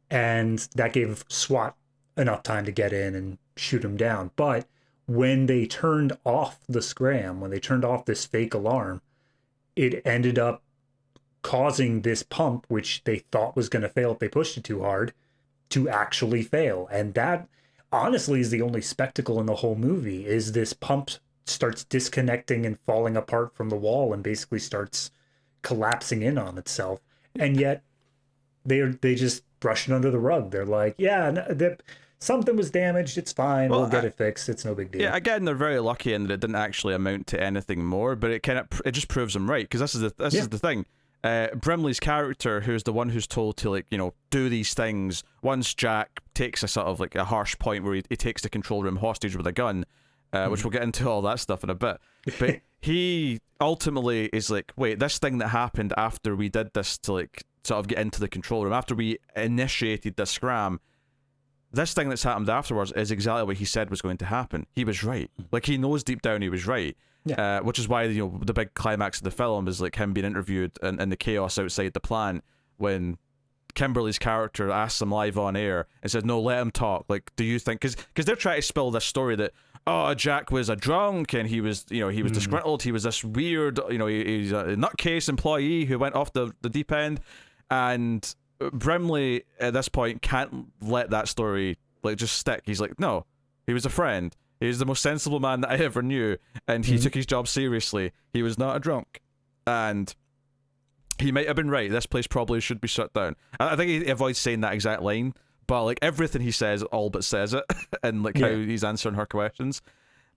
And that gave SWAT enough time to get in and shoot him down. But when they turned off the scram, when they turned off this fake alarm, it ended up causing this pump, which they thought was going to fail if they pushed it too hard, to actually fail. And that honestly is the only spectacle in the whole movie, is this pump starts disconnecting and falling apart from the wall and basically starts collapsing in on itself. And yet they just brush it under the rug. They're like, yeah, something was damaged, it's fine, we'll get it fixed, it's no big deal. Yeah, again, they're very lucky in that it didn't actually amount to anything more, but it just proves them right, because this is the thing. Brimley's character, who's the one who's told to do these things, once Jack takes a sort of like a harsh point where he takes the control room hostage with a gun, which we'll get into all that stuff in a bit, but he ultimately is like, wait, this thing that happened after we did this to like sort of get into the control room, after we initiated the scram, this thing that's happened afterwards is exactly what he said was going to happen. He was right. Like, he knows deep down he was right. Yeah. Which is why the big climax of the film is like him being interviewed in the chaos outside the plant when Kimberly's character asks him live on air and says, "No, let him talk. Like, do you think?" Because they're trying to spill this story that Jack was a drunk and he was disgruntled. He was this weird he's a nutcase employee who went off the deep end, and Brimley at this point can't let that story like just stick. He's like, no, he was a friend. He's the most sensible man that I ever knew, and he took his job seriously. He was not a drunk, and he might have been right. This place probably should be shut down. I think he avoids saying that exact line, but like everything he says, all but says it, and like how he's answering her questions.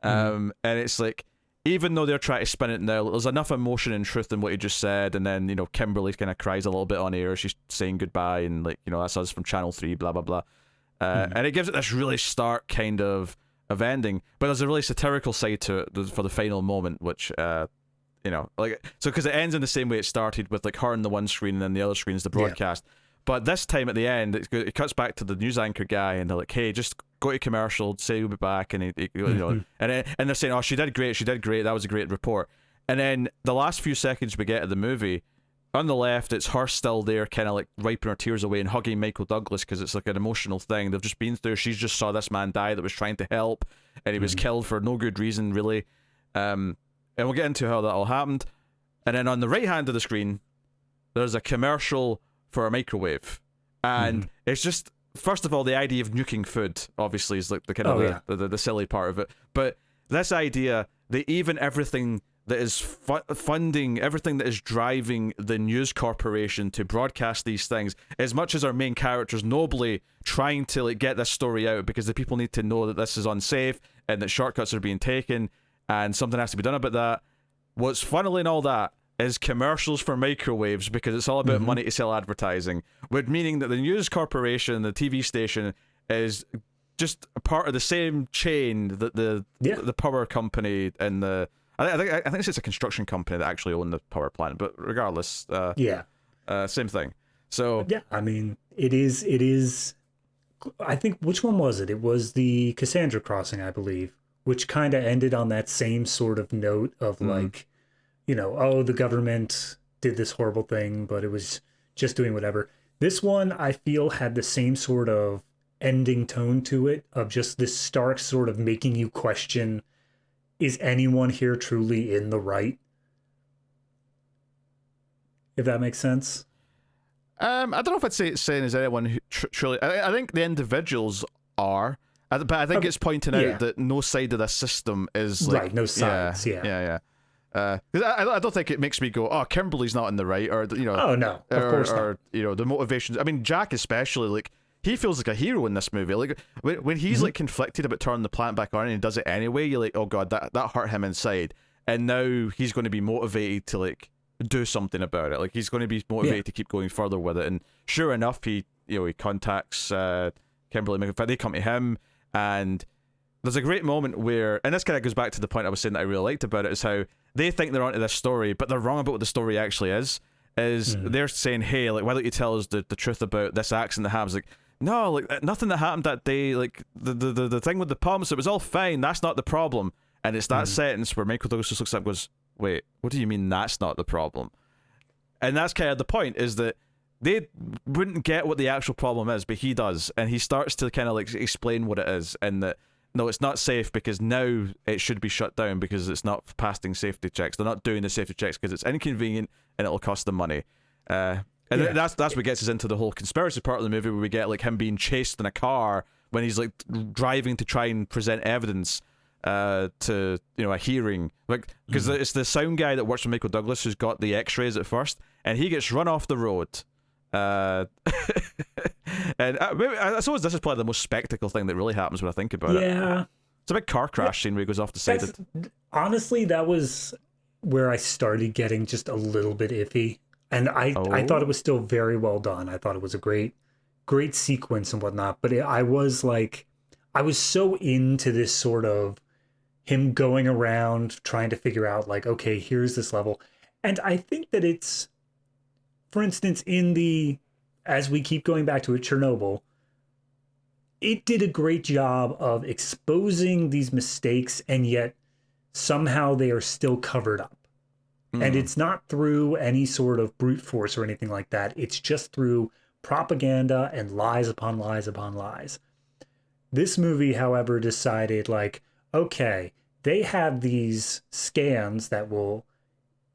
And it's like, even though they're trying to spin it now, there's enough emotion and truth in what he just said, and then Kimberly kind of cries a little bit on air. She's saying goodbye, and like that's us from Channel 3, blah blah blah. And it gives it this really stark kind of ending, but there's a really satirical side to it for the final moment, which because it ends in the same way it started, with like her on the one screen and then the other screen is the broadcast. But this time at the end, it cuts back to the news anchor guy, and they're like, "Hey, just go to commercial, say you'll be back," and and they're saying, "Oh, she did great, that was a great report." And then the last few seconds we get of the movie, on the left, it's her still there, kind of like wiping her tears away and hugging Michael Douglas, because it's like an emotional thing they've just been through. She's just saw this man die that was trying to help, and he was killed for no good reason, really. And we'll get into how that all happened. And then on the right hand of the screen, there's a commercial for a microwave, and it's just, first of all, the idea of nuking food obviously is like the kind of the silly part of it, but this idea that even everything that is funding, everything that is driving the news corporation to broadcast these things, as much as our main characters nobly trying to like get this story out because the people need to know that this is unsafe and that shortcuts are being taken and something has to be done about that, what's funneling all that is commercials for microwaves, because it's all about money to sell advertising, meaning that the news corporation, the TV station, is just a part of the same chain that the power company and the I think it's a construction company that actually own the power plant, but regardless, same thing. So yeah, I mean, it is. I think, which one was it? It was the Cassandra Crossing, I believe, which kind of ended on that same sort of note of like, the government did this horrible thing, but it was just doing whatever. This one, I feel, had the same sort of ending tone to it, of just this stark sort of making you question, is anyone here truly in the right? If that makes sense. I don't know if I'd say it's saying is anyone who truly. I think the individuals are. But I think it's pointing yeah. out that no side of the system is like, right. No sides. Yeah. 'Cause I don't think it makes me go, oh, Kimberly's not in the right, or Oh no, of course not. or the motivations. I mean, Jack especially, like, he feels like a hero in this movie. Like when he's like conflicted about turning the plant back on and he does it anyway, you're like, oh god, that hurt him inside, and now he's going to be motivated to like do something about it. Like he's going to be motivated to keep going further with it. And sure enough, he contacts Kimberly. In fact, they come to him, and there's a great moment where, and this kind of goes back to the point I was saying that I really liked about it, is how they think they're onto this story, but they're wrong about what the story actually is. They're saying, hey, like, why don't you tell us the truth about this accident that happens? Like, no, like, nothing that happened that day, like, the thing with the pumps, it was all fine, that's not the problem. And it's that sentence where Michael Douglas just looks up and goes, wait, what do you mean that's not the problem? And that's kind of the point, is that they wouldn't get what the actual problem is, but he does, and he starts to kind of like explain what it is, and that no, it's not safe because now it should be shut down because it's not passing safety checks. They're not doing the safety checks because it's inconvenient and it'll cost them money. That's what gets us into the whole conspiracy part of the movie, where we get like him being chased in a car when he's like driving to try and present evidence to a hearing, like, because it's the sound guy that works for Michael Douglas who's got the X-rays at first, and he gets run off the road. And I suppose this is probably the most spectacle thing that really happens when I think about it. Yeah, it's a big car crash scene where he goes off the side. Honestly, that was where I started getting just a little bit iffy, and I thought it was still very well done. I thought it was a great sequence and whatnot, but I was so into this sort of him going around trying to figure out, like, okay, here's this level, and I think that it's, for instance, as we keep going back to it, Chernobyl, it did a great job of exposing these mistakes, and yet somehow they are still covered up. And it's not through any sort of brute force or anything like that. It's just through propaganda and lies upon lies upon lies. This movie, however, decided, like, okay, they have these scans that will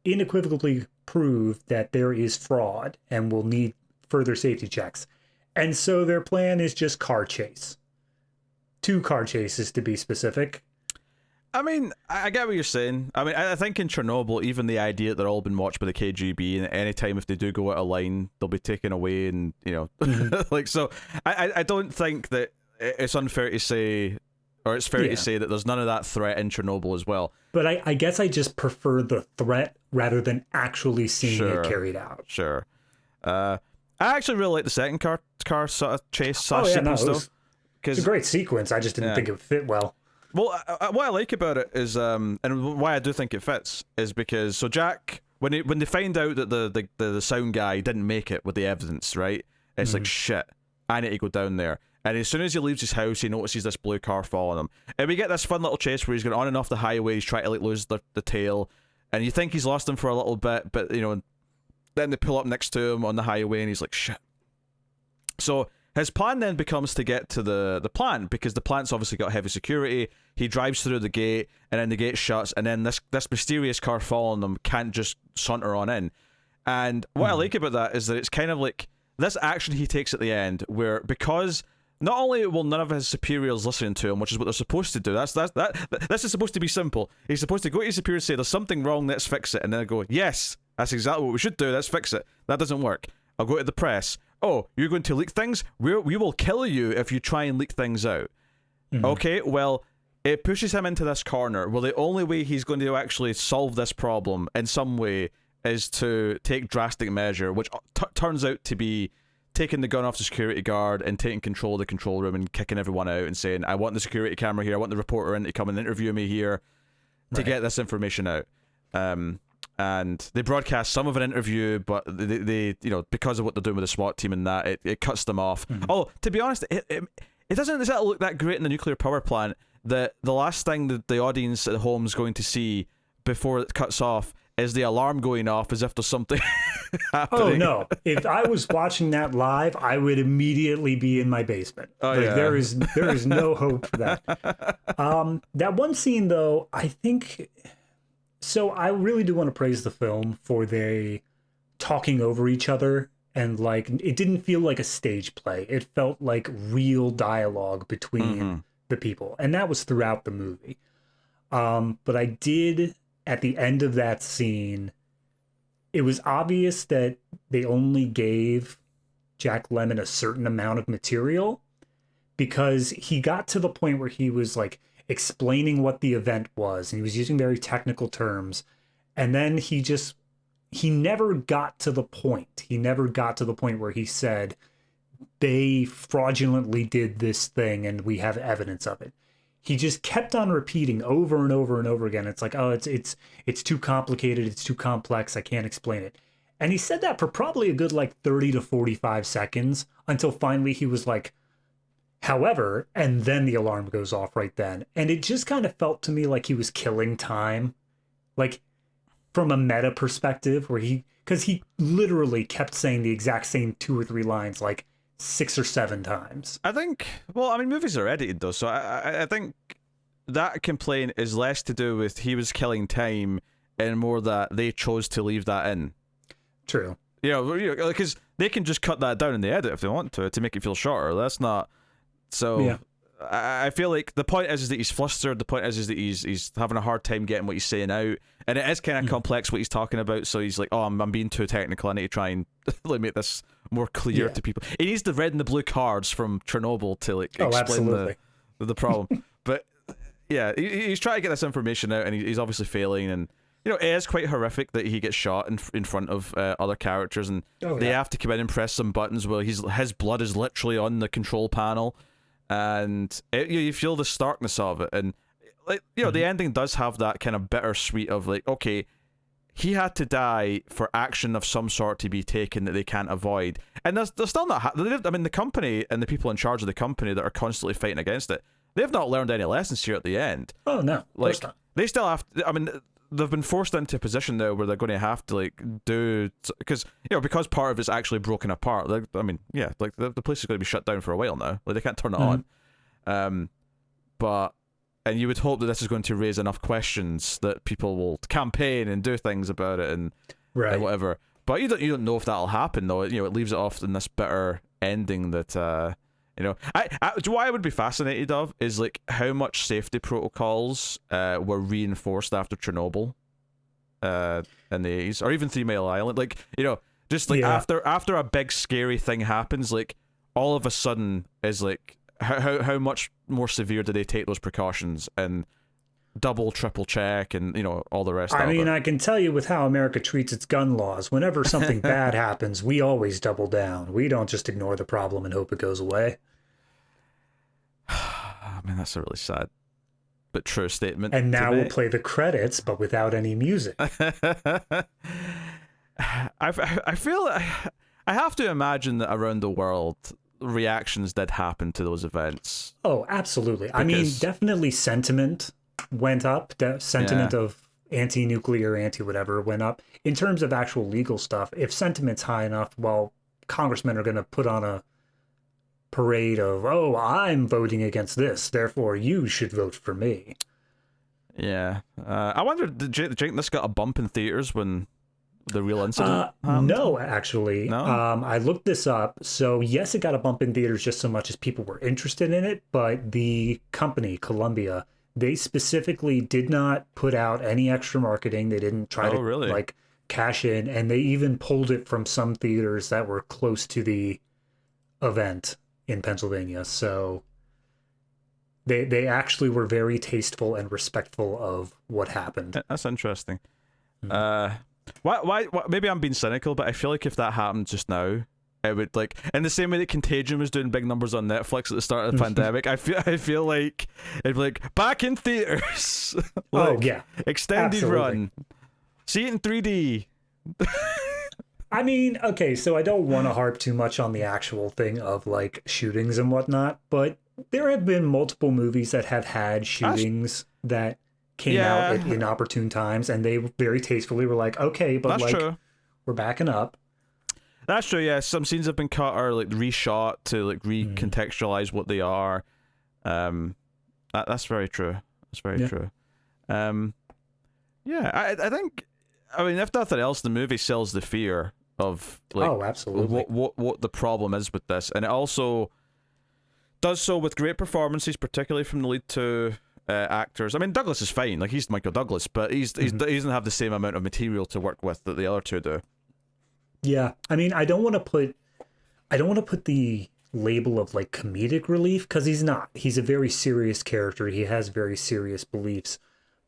unequivocally prove that there is fraud and will need further safety checks. And so their plan is just car chase. 2 car chases, to be specific. I mean, I get what you're saying. I mean, I think in Chernobyl, even the idea that they're all been watched by the KGB, and any time if they do go out of line, they'll be taken away, and, like, so I don't think that it's unfair to say, or it's fair to say that there's none of that threat in Chernobyl as well. But I guess I just prefer the threat rather than actually seeing it carried out. Sure. I actually really like the second car sort of chase sequence, though. It's a great sequence. I just didn't think it fit well. Well, what I like about it is, and why I do think it fits, is because, so Jack, when they find out that the sound guy didn't make it with the evidence, right? It's like, shit, I need to go down there. And as soon as he leaves his house, he notices this blue car following him. And we get this fun little chase where he's going on and off the highway, he's trying to like lose the tail, and you think he's lost him for a little bit, but then they pull up next to him on the highway, and he's like, shit. So his plan then becomes to get to the plant, because the plant's obviously got heavy security. He drives through the gate, and then the gate shuts, and then this mysterious car following them can't just saunter on in. And what I like about that is that it's kind of like this action he takes at the end, where, because not only will none of his superiors listen to him, which is what they're supposed to do. This is supposed to be simple. He's supposed to go to his superior and say, there's something wrong, let's fix it. And then I go, yes, that's exactly what we should do, let's fix it. That doesn't work. I'll go to the press. Oh, you're going to leak things? We will kill you if you try and leak things out. Okay, well, it pushes him into this corner where the only way he's going to actually solve this problem in some way is to take drastic measure, which turns out to be taking the gun off the security guard and taking control of the control room and kicking everyone out and saying, I want the security camera here, I want the reporter in to come and interview me here to get this information out. And they broadcast some of an interview, but they because of what they're doing with the SWAT team and that, it cuts them off. Oh, to be honest, it doesn't exactly look that great in the nuclear power plant. The last thing that the audience at home is going to see before it cuts off is the alarm going off as if there's something happening. Oh no. If I was watching that live, I would immediately be in my basement. There is no hope for that. That one scene though, I think, so I really do want to praise the film for they talking over each other, and like it didn't feel like a stage play. It felt like real dialogue between the people, and that was throughout the movie. But I did, at the end of that scene, it was obvious that they only gave Jack Lemmon a certain amount of material, because he got to the point where he was like explaining what the event was, and he was using very technical terms, and then he never got to the point. He never got to the point where he said, they fraudulently did this thing and we have evidence of it. He just kept on repeating over and over and over again. It's like, oh, it's too complicated. It's too complex. I can't explain it. And he said that for probably a good like 30 to 45 seconds until finally he was like, however, and then the alarm goes off right then. And it just kind of felt to me like he was killing time. Like, from a meta perspective, because he literally kept saying the exact same 2 or 3 lines like 6 or 7 times. I think, well, I mean, movies are edited though, so I think that complaint is less to do with he was killing time and more that they chose to leave that in. True. Because they can just cut that down in the edit if they want to make it feel shorter. That's not so. Yeah. I feel like the point is that he's flustered. The point is that he's having a hard time getting what he's saying out, and it is kind of complex what he's talking about. So he's like, "Oh, I'm being too technical. I need to try and like make this more clear to people." He needs the red and the blue cards from Chernobyl to like explain the problem. But yeah, he's trying to get this information out, and he's obviously failing. And it is quite horrific that he gets shot in front of other characters, and they have to come in and press some buttons where his blood is literally on the control panel. And you feel the starkness of it, and like the ending does have that kind of bittersweet of like, okay, he had to die for action of some sort to be taken that they can't avoid, and they're still not. I mean, the company and the people in charge of the company that are constantly fighting against it, they've not learned any lessons here at the end. Oh no, like they still have. I mean, they've been forced into a position now where they're going to have to like do, because because part of it's actually broken apart. Like, I mean, like the place is going to be shut down for a while now. Like, they can't turn it on. But and you would hope that this is going to raise enough questions that people will campaign and do things about it and whatever. But you don't know if that'll happen though. It leaves it off in this bitter ending that what I would be fascinated of is like how much safety protocols were reinforced after Chernobyl in the 80s, or even 3 Mile Island. Like, just like after a big scary thing happens, like all of a sudden is like how much more severe do they take those precautions and double, triple check and all the rest. I mean, I can tell you with how America treats its gun laws, whenever something bad happens, we always double down. We don't just ignore the problem and hope it goes away. I mean, that's a really sad but true statement. And now we'll play the credits, but without any music. I feel I have to imagine that around the world reactions did happen to those events. Oh, absolutely. I mean, definitely sentiment went up. Sentiment of anti-nuclear, anti-whatever went up. In terms of actual legal stuff, if sentiment's high enough, well, congressmen are going to put on a parade of, oh, I'm voting against this, therefore you should vote for me. Yeah. I wonder, did you think this got a bump in theaters when the real incident happened? No, actually. No? I looked this up. So yes, it got a bump in theaters just so much as people were interested in it, but the company, Columbia, they specifically did not put out any extra marketing. They didn't try to like cash in, and they even pulled it from some theaters that were close to the event in Pennsylvania. So they actually were very tasteful and respectful of what happened. That's interesting. Why maybe I'm being cynical, but I feel like if that happened just now, it would, like, in the same way that Contagion was doing big numbers on Netflix at the start of the pandemic, I feel like it'd be like back in theaters. Like, oh yeah, extended Absolutely. Run, see it in 3D. I mean, okay, so I don't want to harp too much on the actual thing of like shootings and whatnot, but there have been multiple movies that have had shootings that came out at inopportune times, and they very tastefully were like, okay, but that's like true. We're backing up. That's true, yeah. Some scenes have been cut or like reshot to like recontextualize what they are. That's very true. That's very true. Yeah, I think, I mean, if nothing else, the movie sells the fear of like, oh, absolutely, what the problem is with this, and it also does so with great performances, particularly from the lead two actors. I mean, Douglas is fine, like he's Michael Douglas, but he doesn't have the same amount of material to work with that the other two do. Yeah, I mean, I don't want to put the label of like comedic relief, because he's not. He's a very serious character. He has very serious beliefs,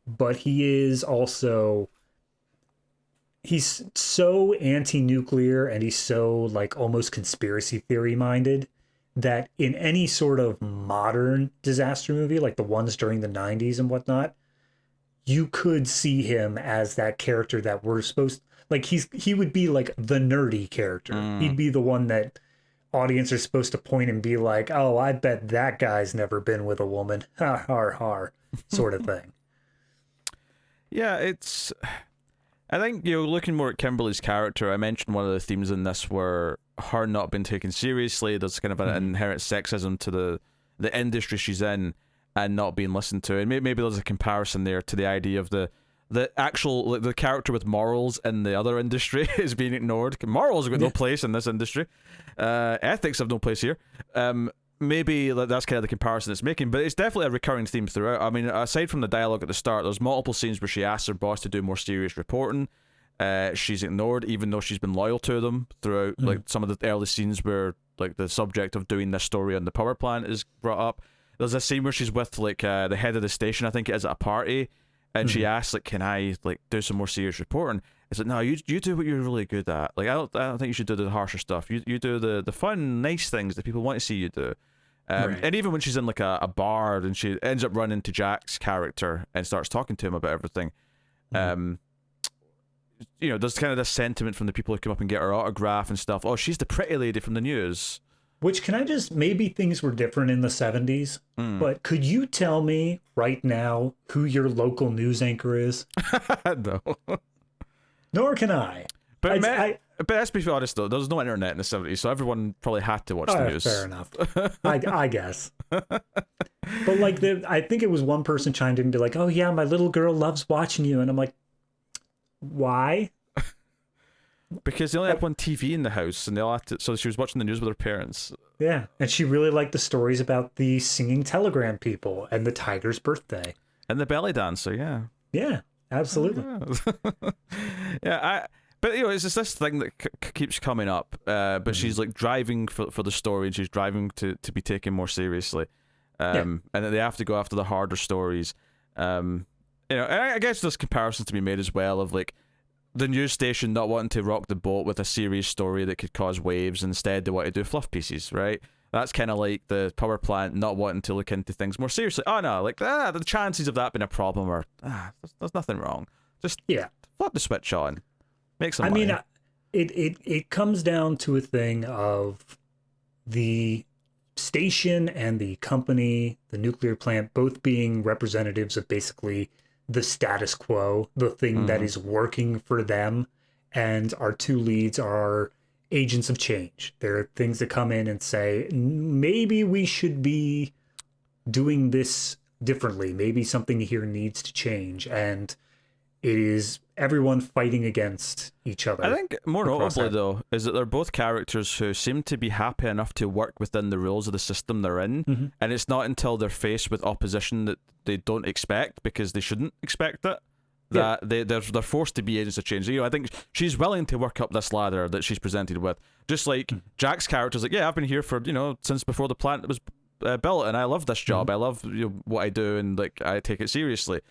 but he's so anti-nuclear, and he's so like almost conspiracy theory minded that in any sort of modern disaster movie, like the ones during the 90s and whatnot, you could see him as that character that we're supposed, like he would be like the nerdy character. He'd be the one that audience are supposed to point and be like, oh, I bet that guy's never been with a woman, ha har har, sort of thing. Yeah, I think, looking more at Kimberly's character, I mentioned one of the themes in this were her not being taken seriously. There's kind of an inherent sexism to the industry she's in and not being listened to. And maybe there's a comparison there to the idea of the actual, like, the character with morals in the other industry is being ignored. Morals have got no place in this industry. Ethics have no place here. Maybe that's kind of the comparison it's making, but it's definitely a recurring theme throughout. I mean, aside from the dialogue at the start, there's multiple scenes where she asks her boss to do more serious reporting. She's ignored, even though she's been loyal to them throughout. Like some of the early scenes where like the subject of doing this story on the power plant is brought up. There's a scene where she's with like the head of the station, I think it is, at a party, and she asks like, "Can I like do some more serious reporting?" It's like, no, you do what you're really good at. Like, I don't think you should do the harsher stuff. You do the fun, nice things that people want to see you do. Right. And even when she's in like a bar and she ends up running to Jack's character and starts talking to him about everything, there's kind of this sentiment from the people who come up and get her autograph and stuff. Oh, she's the pretty lady from the news. Which, can I just, maybe things were different in the 70s, but could you tell me right now who your local news anchor is? No. Nor can I. But let's be honest though, there was no internet in the 70s, so everyone probably had to watch the news. Fair enough. I guess. But like, I think it was one person chimed in and be like, "Oh yeah, my little girl loves watching you," and I'm like, why? Because they only had one TV in the house, and they all had to, so she was watching the news with her parents. Yeah, and she really liked the stories about the singing telegram people and the tiger's birthday and the belly dancer. Yeah, absolutely. But it's just this thing that keeps coming up. But she's like driving for the story, and she's driving to be taken more seriously. And then they have to go after the harder stories. And I guess there's comparisons to be made as well of like the news station not wanting to rock the boat with a serious story that could cause waves. Instead, they want to do fluff pieces, right? That's kind of like the power plant not wanting to look into things more seriously. Oh no, like the chances of that being a problem are there's nothing wrong. Just flip the switch on, make some money. I mean, it comes down to a thing of the station and the company, the nuclear plant, both being representatives of basically the status quo, the thing that is working for them. And our two leads are agents of change. They're things that come in and say, maybe we should be doing this differently. Maybe something here needs to change. And it is everyone fighting against each other. I think more notably, though, is that they're both characters who seem to be happy enough to work within the rules of the system they're in, and it's not until they're faced with opposition that they don't expect, because they shouldn't expect it, that they're forced to be agents of change. I think she's willing to work up this ladder that she's presented with. Just like Jack's character's like, yeah, I've been here for, since before the plant was built, and I love this job. I love what I do, and like I take it seriously.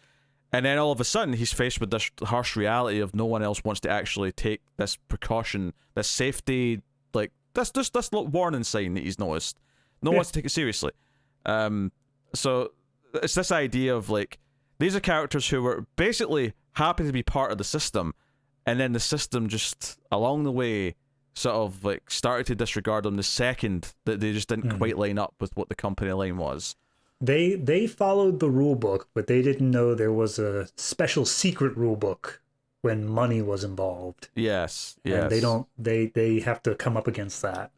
And then all of a sudden, he's faced with this harsh reality of no one else wants to actually take this precaution, this safety, like this warning sign that he's noticed. No one wants to take it seriously. So it's this idea of like, these are characters who were basically happy to be part of the system, and then the system just along the way sort of like started to disregard them the second that they just didn't quite line up with what the company line was. They followed the rule book, but they didn't know there was a special secret rule book when money was involved. Yes. And they have to come up against that.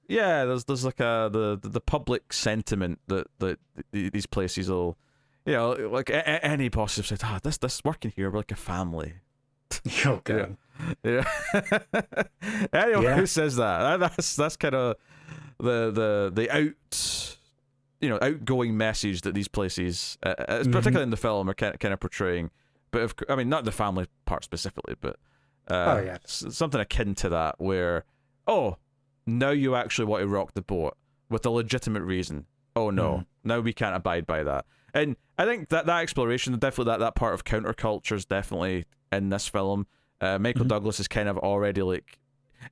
Yeah, there's like the public sentiment that these places will, like any boss have said, this working here, we're like a family. Oh god. Yeah. Anyone who says that, that's kind of outgoing message that these places, particularly in the film, are kind of portraying. But I mean, not the family part specifically, but something akin to that, where now you actually want to rock the boat with a legitimate reason. Oh no, now we can't abide by that. And I think that exploration, definitely that part of counterculture is definitely in this film. Michael Douglas is kind of already like,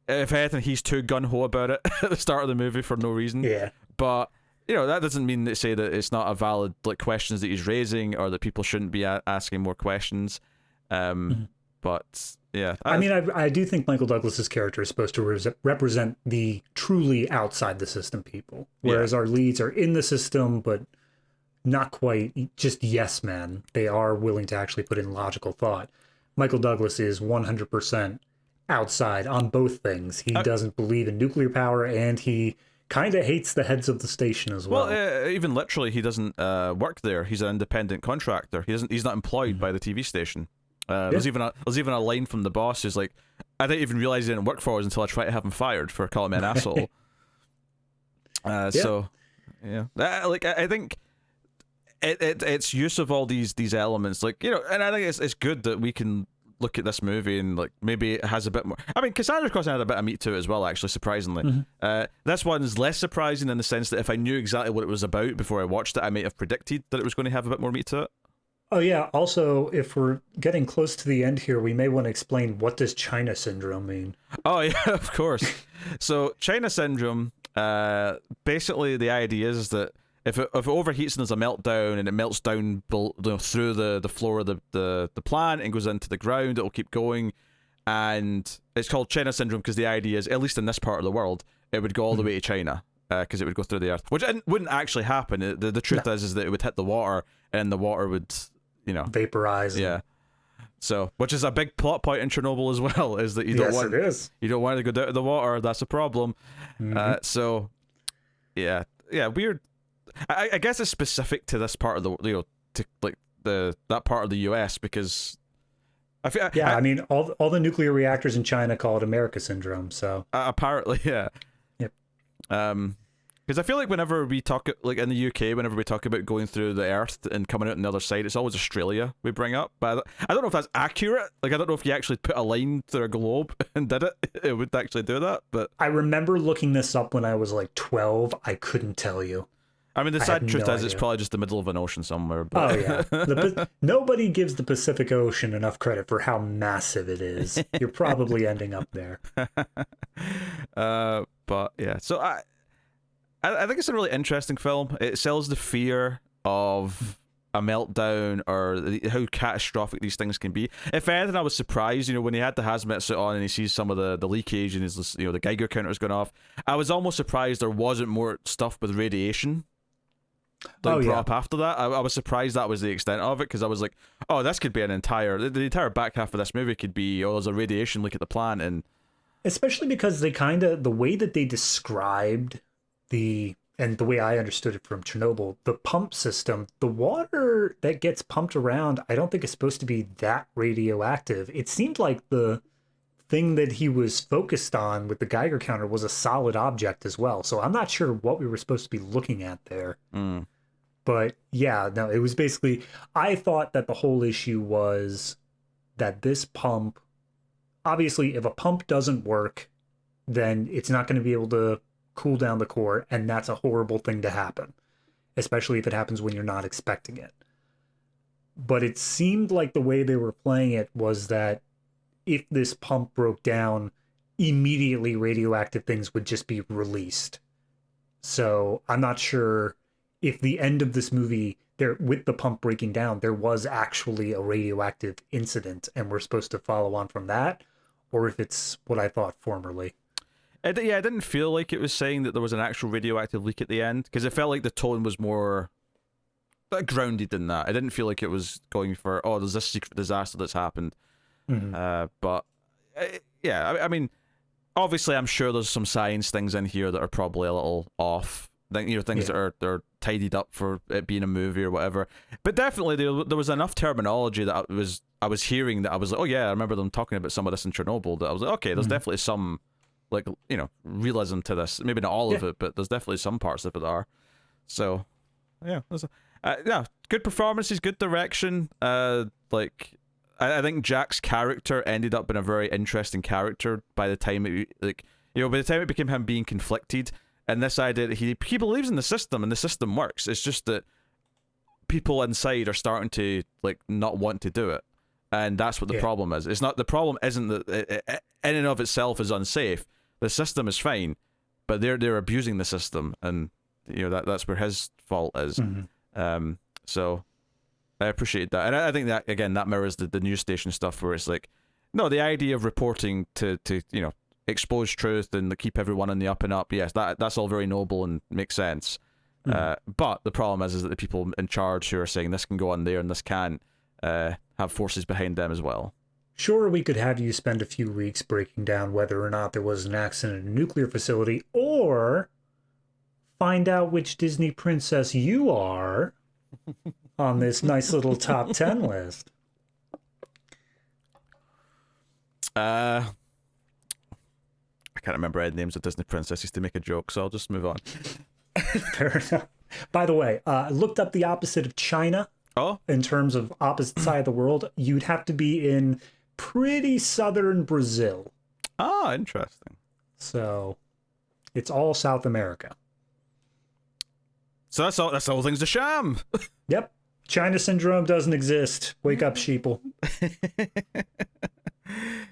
if anything, he's too gung-ho about it at the start of the movie for no reason. Yeah. But, that doesn't mean to say that it's not a valid like questions that he's raising, or that people shouldn't be asking more questions. But, yeah. I mean, I do think Michael Douglas's character is supposed to represent the truly outside the system people, whereas our leads are in the system, but not quite just yes men. They are willing to actually put in logical thought. Michael Douglas is 100% outside on both things. He doesn't believe in nuclear power, and he kind of hates the heads of the station as well. Well, even literally, he doesn't work there. He's an independent contractor. He's not employed by the TV station. There's even a line from the boss who's like, I didn't even realize he didn't work for us until I tried to have him fired for calling me an asshole. So, yeah, I think it's use of all these elements, like, and I think it's good that we can look at this movie and like maybe it has a bit more. I mean, Cassandra's Crossing had a bit of meat to it as well, actually, surprisingly. This one is less surprising in the sense that if I knew exactly what it was about before I watched it, I might have predicted that it was going to have a bit more meat to it. Oh yeah, also, if we're getting close to the end here, we may want to explain, what does China syndrome mean? Oh yeah, of course. So China syndrome, basically the idea is that if it overheats and there's a meltdown and it melts down through the floor of the plant and goes into the ground, it'll keep going. And it's called China syndrome because the idea is, at least in this part of the world, it would go all the way to China, because it would go through the earth, which wouldn't actually happen. The truth is that it would hit the water, and the water would, vaporize. Yeah. So, which is a big plot point in Chernobyl as well, is that you don't want it to go down to the water. That's a problem. So, yeah, weird. I guess it's specific to this part of the that part of the US, because I feel I mean all the nuclear reactors in China call it America syndrome. So apparently, yeah. Yep. Because I feel like whenever we talk, like in the UK, whenever we talk about going through the Earth and coming out on the other side, it's always Australia we bring up. But I don't know if that's accurate. Like, I don't know if you actually put a line through a globe and did it, it would actually do that. But I remember looking this up when I was like 12. I couldn't tell you. I mean, the sad truth is, it's probably just the middle of an ocean somewhere. But... Oh yeah, nobody gives the Pacific Ocean enough credit for how massive it is. You're probably ending up there. But yeah, so I think it's a really interesting film. It sells the fear of a meltdown, or how catastrophic these things can be. If anything, I was surprised, when he had the hazmat suit on and he sees some of the leakage and his, the Geiger counter's going off. I was almost surprised there wasn't more stuff with radiation brought up after that. I was surprised that was the extent of it, because I was like, oh, this could be the entire back half of this movie could be, there's a radiation leak at the plant. And especially because they the way that they described and the way I understood it from Chernobyl, the pump system, the water that gets pumped around, I don't think is supposed to be that radioactive. It seemed like the thing that he was focused on with the Geiger counter was a solid object as well. So I'm not sure what we were supposed to be looking at there. But yeah, no, it was basically, I thought that the whole issue was that this pump, obviously if a pump doesn't work, then it's not going to be able to cool down the core, and that's a horrible thing to happen, especially if it happens when you're not expecting it. But it seemed like the way they were playing it was that if this pump broke down, immediately radioactive things would just be released. So I'm not sure if the end of this movie, there with the pump breaking down, there was actually a radioactive incident and we're supposed to follow on from that, or if it's what I thought formerly. I didn't feel like it was saying that there was an actual radioactive leak at the end, because it felt like the tone was more grounded than that. I didn't feel like it was going for, there's this secret disaster that's happened. But yeah, I mean, obviously I'm sure there's some science things in here that are probably a little off. Things that are tidied up for it being a movie or whatever. But definitely there was enough terminology that I was hearing that I was like, oh yeah, I remember them talking about some of this in Chernobyl, that I was like, okay, there's definitely some like, realism to this. Maybe not all of it, but there's definitely some parts of it that are. So yeah, good performances, good direction. Like I think Jack's character ended up being a very interesting character by the time it became him being conflicted, and this idea that he believes in the system and the system works. It's just that people inside are starting to like not want to do it, and that's what the problem is. It's not, the problem isn't that it in and of itself is unsafe. The system is fine, but they're abusing the system, and that's where his fault is. So I appreciate that, and I think that again that mirrors the news station stuff, where it's like, no, the idea of reporting to expose truth and keep everyone on the up and up, yes, that's all very noble and makes sense. But the problem is that the people in charge who are saying this can go on there and this can't have forces behind them as well. Sure, we could have you spend a few weeks breaking down whether or not there was an accident in a nuclear facility, or find out which Disney princess you are on this nice little top 10 list. I can't remember any names of Disney princesses to make a joke, so I'll just move on. Fair enough. By the way, I looked up the opposite of China. Oh? In terms of opposite side of the world, you'd have to be in pretty southern Brazil. Ah, interesting. So it's all South America. So that's all things a sham. Yep. China syndrome doesn't exist. Wake up, sheeple.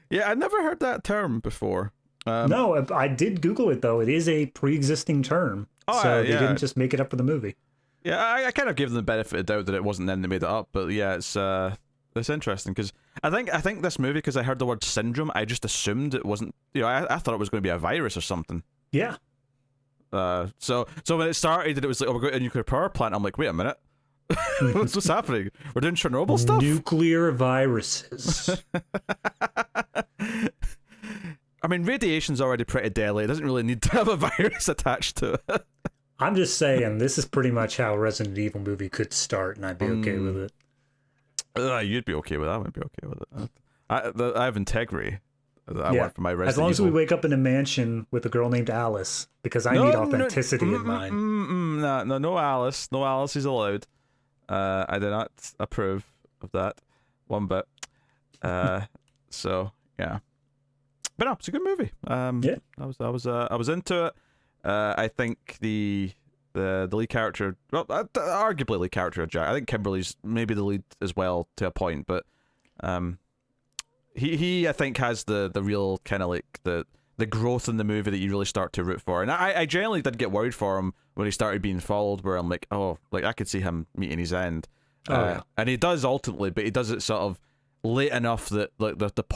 Yeah, I'd never heard that term before. No, I did Google it, though. It is a pre-existing term. So they didn't just make it up for the movie. Yeah, I kind of gave them the benefit of the doubt that it wasn't them that made it up, but yeah, it's interesting, because I think this movie, because I heard the word syndrome, I just assumed it wasn't, I thought it was going to be a virus or something. Yeah. So when it started, it was like, oh, we're going to a nuclear power plant, I'm like, wait a minute. What's happening? We're doing Chernobyl stuff? Nuclear viruses. I mean, radiation's already pretty deadly. It doesn't really need to have a virus attached to it. I'm just saying, this is pretty much how a Resident Evil movie could start, and I'd be okay with it. You'd be okay with that. I would be okay with it. I have integrity. I want for my Resident Evil. As long as we wake up in a mansion with a girl named Alice, because I need authenticity in mine. No Alice. No Alice is allowed. I do not approve of that one bit. So yeah, but no, it's a good movie. Yeah, I was into it. I think the lead character, well, arguably lead character of Jack. I think Kimberly's maybe the lead as well to a point, but he I think has the real kind of like the growth in the movie that you really start to root for. And I generally did get worried for him when he started being followed, where I'm like, oh, like I could see him meeting his end. And he does ultimately, but he does it sort of late enough that like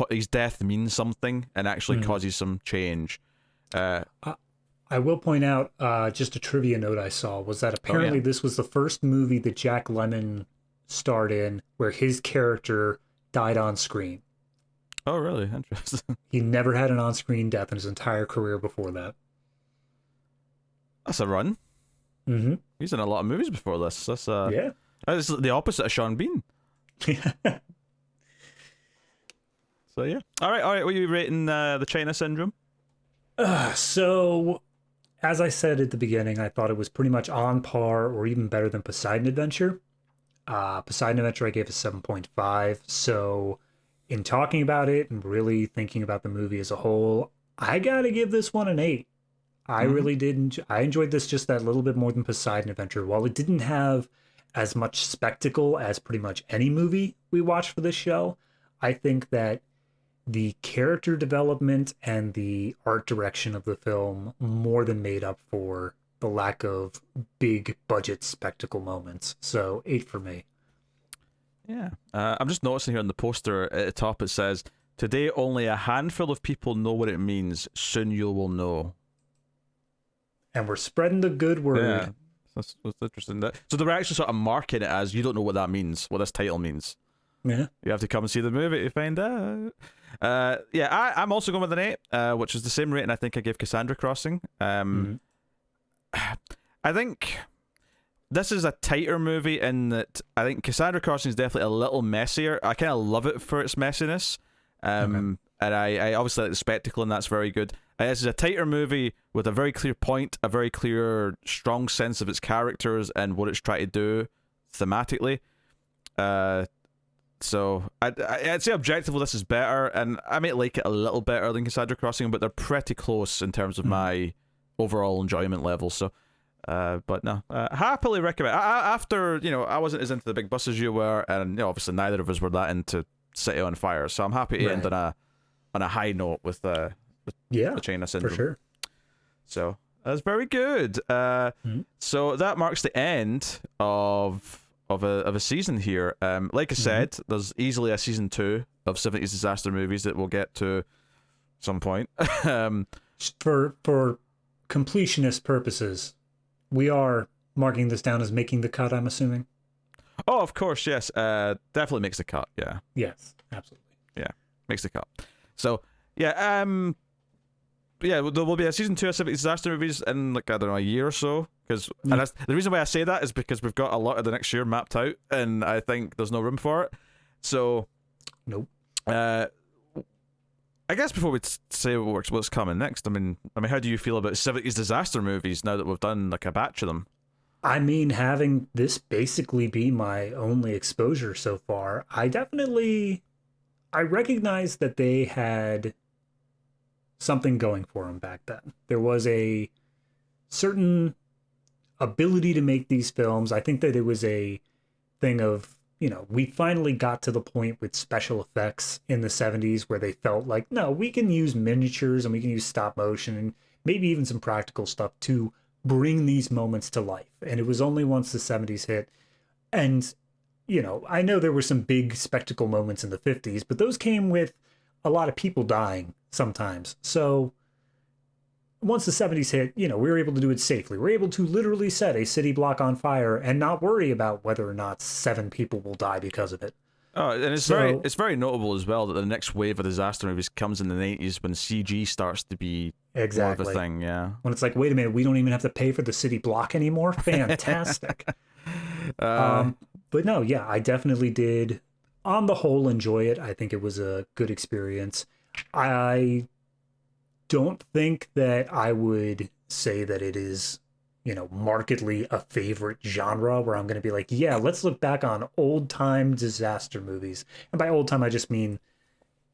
his death means something and actually causes some change. I will point out, just a trivia note I saw was that apparently this was the first movie that Jack Lemmon starred in where his character died on screen. Oh, really? Interesting. He never had an on-screen death in his entire career before that. That's a run. Mm-hmm. He's in a lot of movies before this. That's yeah. That's the opposite of Sean Bean. So yeah. All right. What are you rating the China Syndrome? So, as I said at the beginning, I thought it was pretty much on par or even better than Poseidon Adventure. Poseidon Adventure I gave a 7.5. So, in talking about it and really thinking about the movie as a whole, I gotta give this one an 8. I really did. I enjoyed this just that little bit more than Poseidon Adventure. While it didn't have as much spectacle as pretty much any movie we watched for this show, I think that the character development and the art direction of the film more than made up for the lack of big budget spectacle moments. So 8 for me. Yeah. I'm just noticing here on the poster at the top it says, "Today only a handful of people know what it means. Soon you will know." And we're spreading the good word. Yeah. That's interesting. So they're actually sort of marking it as, you don't know what that means, what this title means. Yeah. You have to come and see the movie to find out. I'm also going with an 8, which is the same rating I think I gave Cassandra Crossing. I think this is a tighter movie in that I think Cassandra Crossing is definitely a little messier. I kind of love it for its messiness. and I obviously like the spectacle, and that's very good. This is a tighter movie with a very clear point, a very clear, strong sense of its characters and what it's trying to do thematically. So I'd say objectively this is better, and I might like it a little better than Cassandra Crossing, but they're pretty close in terms of my overall enjoyment level. So, but no, happily recommend. After I wasn't as into the big bus as you were, and obviously neither of us were that into City on Fire. So I'm happy to end on a high note with the China Syndrome. For sure. So that's very good. So that marks the end of a season here. Like I said, there's easily a season 2 of 70s disaster movies that we'll get to some point. For completionist purposes, we are marking this down as making the cut, I'm assuming. Oh, of course, yes. Definitely makes the cut. Yeah. Yes, absolutely. Yeah, makes the cut. So yeah, there will be a season 2 of 70s disaster movies in like, I don't know, a year or so. And that's, the reason why I say that is because we've got a lot of the next year mapped out, and I think there's no room for it. So, nope. I guess before we say what's coming next, I mean, how do you feel about 70s disaster movies now that we've done like a batch of them? I mean, having this basically be my only exposure so far, I recognize that they had something going for them back then. There was a certain ability to make these films. I think that it was a thing of, we finally got to the point with special effects in the 70s where they felt like, no, we can use miniatures and we can use stop motion and maybe even some practical stuff to bring these moments to life. And it was only once the 70s hit. And, I know there were some big spectacle moments in the 50s, but those came with a lot of people dying sometimes. So once the 70s hit, we were able to do it safely. We're able to literally set a city block on fire and not worry about whether or not 7 people will die because of it. Oh, and it's very notable as well that the next wave of disaster movies comes in the 90s when CG starts to be more of a thing, yeah. When it's like, wait a minute, we don't even have to pay for the city block anymore? Fantastic. But no, yeah, I definitely did, on the whole, enjoy it. I think it was a good experience. I don't think that I would say that it is, markedly a favorite genre where I'm going to be like, yeah, let's look back on old time disaster movies. And by old time, I just mean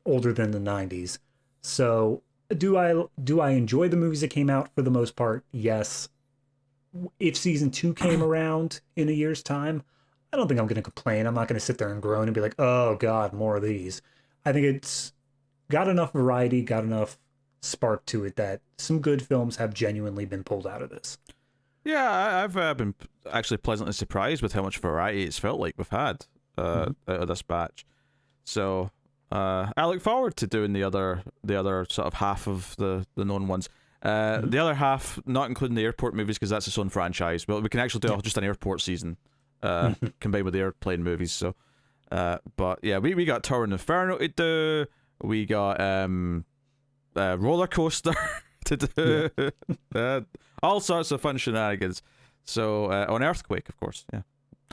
older than the 90s. So do I enjoy the movies that came out for the most part? Yes. If season 2 came around in a year's time, I don't think I'm going to complain. I'm not going to sit there and groan and be like, oh God, more of these. I think it's got enough variety, got enough spark to it that some good films have genuinely been pulled out of this. Yeah, I've been actually pleasantly surprised with how much variety it's felt like we've had out of this batch. So I look forward to doing the other sort of half of the known ones. The other half, not including the airport movies, because that's its own franchise. But we can actually do just an airport season combined with the airplane movies. So, but yeah, we got Tower of Inferno to do. We got roller coaster to do. All sorts of fun shenanigans. So on Earthquake, of course. Yeah.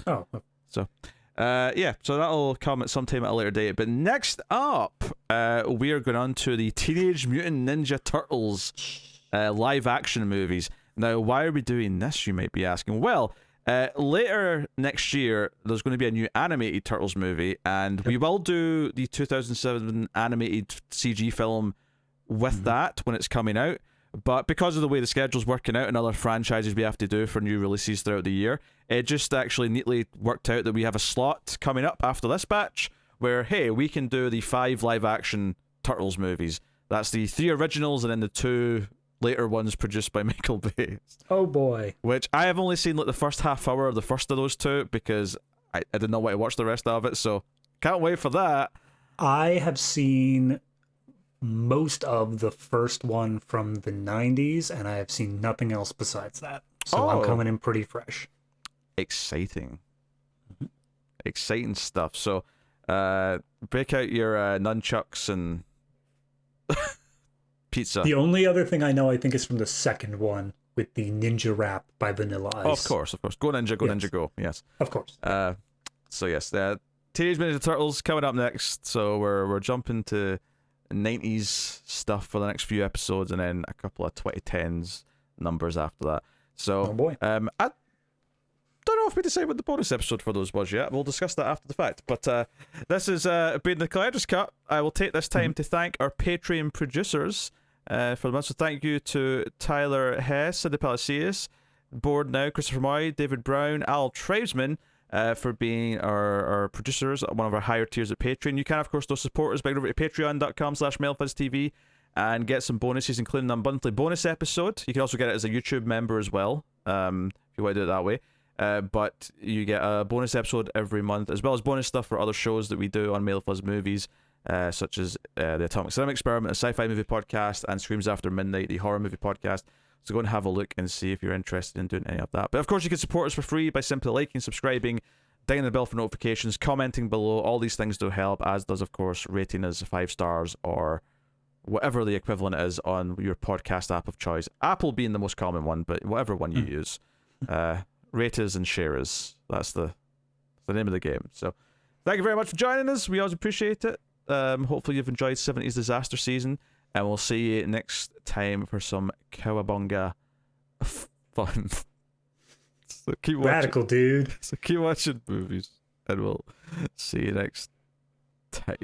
Oh. So. So that'll come at some time at a later date. But next up, we are going on to the Teenage Mutant Ninja Turtles live action movies. Now, why are we doing this, you might be asking? Well, later next year, there's going to be a new animated Turtles movie, and we will do the 2007 animated CG film with that when it's coming out. But because of the way the schedule's working out and other franchises we have to do for new releases throughout the year, it just actually neatly worked out that we have a slot coming up after this batch where, hey, we can do the 5 live-action Turtles movies. That's the 3 originals and then the 2 later ones produced by Michael Bay. Oh, boy. Which I have only seen like the first half hour of the first of those 2 because I did not want to watch the rest of it, so can't wait for that. I have seen most of the first one from the 90s, and I have seen nothing else besides that. So I'm coming in pretty fresh. Exciting. Exciting stuff. So break out your nunchucks and pizza. The only other thing I know, I think, is from the second one with the ninja rap by Vanilla Ice. Oh, of course. Go Ninja, go Ninja, go. Yes. Of course. So yes, Teenage Mutant Ninja Turtles coming up next. So we're jumping to 90s stuff for the next few episodes, and then a couple of 2010s numbers after that. So, Oh boy. I don't know if we decide what the bonus episode for those was yet. We'll discuss that after the fact. But this has been the Collector's Cut. I will take this time to thank our Patreon producers for the month. So thank you to Tyler Hess, Cindy Palacios, Board Now, Christopher Moy, David Brown, Al Tribesman, for being our producers, one of our higher tiers at Patreon. You can, of course, those support us by going over to patreon.com/MailFuzzTV and get some bonuses, including a monthly bonus episode. You can also get it as a YouTube member as well, if you want to do it that way. But you get a bonus episode every month, as well as bonus stuff for other shows that we do on Mail Fuzz Movies, such as the Atomic Cinema Experiment, a sci-fi movie podcast, and Screams After Midnight, the horror movie podcast. So go and have a look and see if you're interested in doing any of that. But of course, you can support us for free by simply liking, subscribing, dinging the bell for notifications, commenting below. All these things do help, as does, of course, rating us 5 stars or whatever the equivalent is on your podcast app of choice. Apple being the most common one, but whatever one you use. Rate us and share us. That's the name of the game. So thank you very much for joining us. We always appreciate it. Hopefully you've enjoyed 70s Disaster Season, and we'll see you next time for some Cowabunga fun. So keep watching. Radical, dude. So keep watching movies, and we'll see you next time.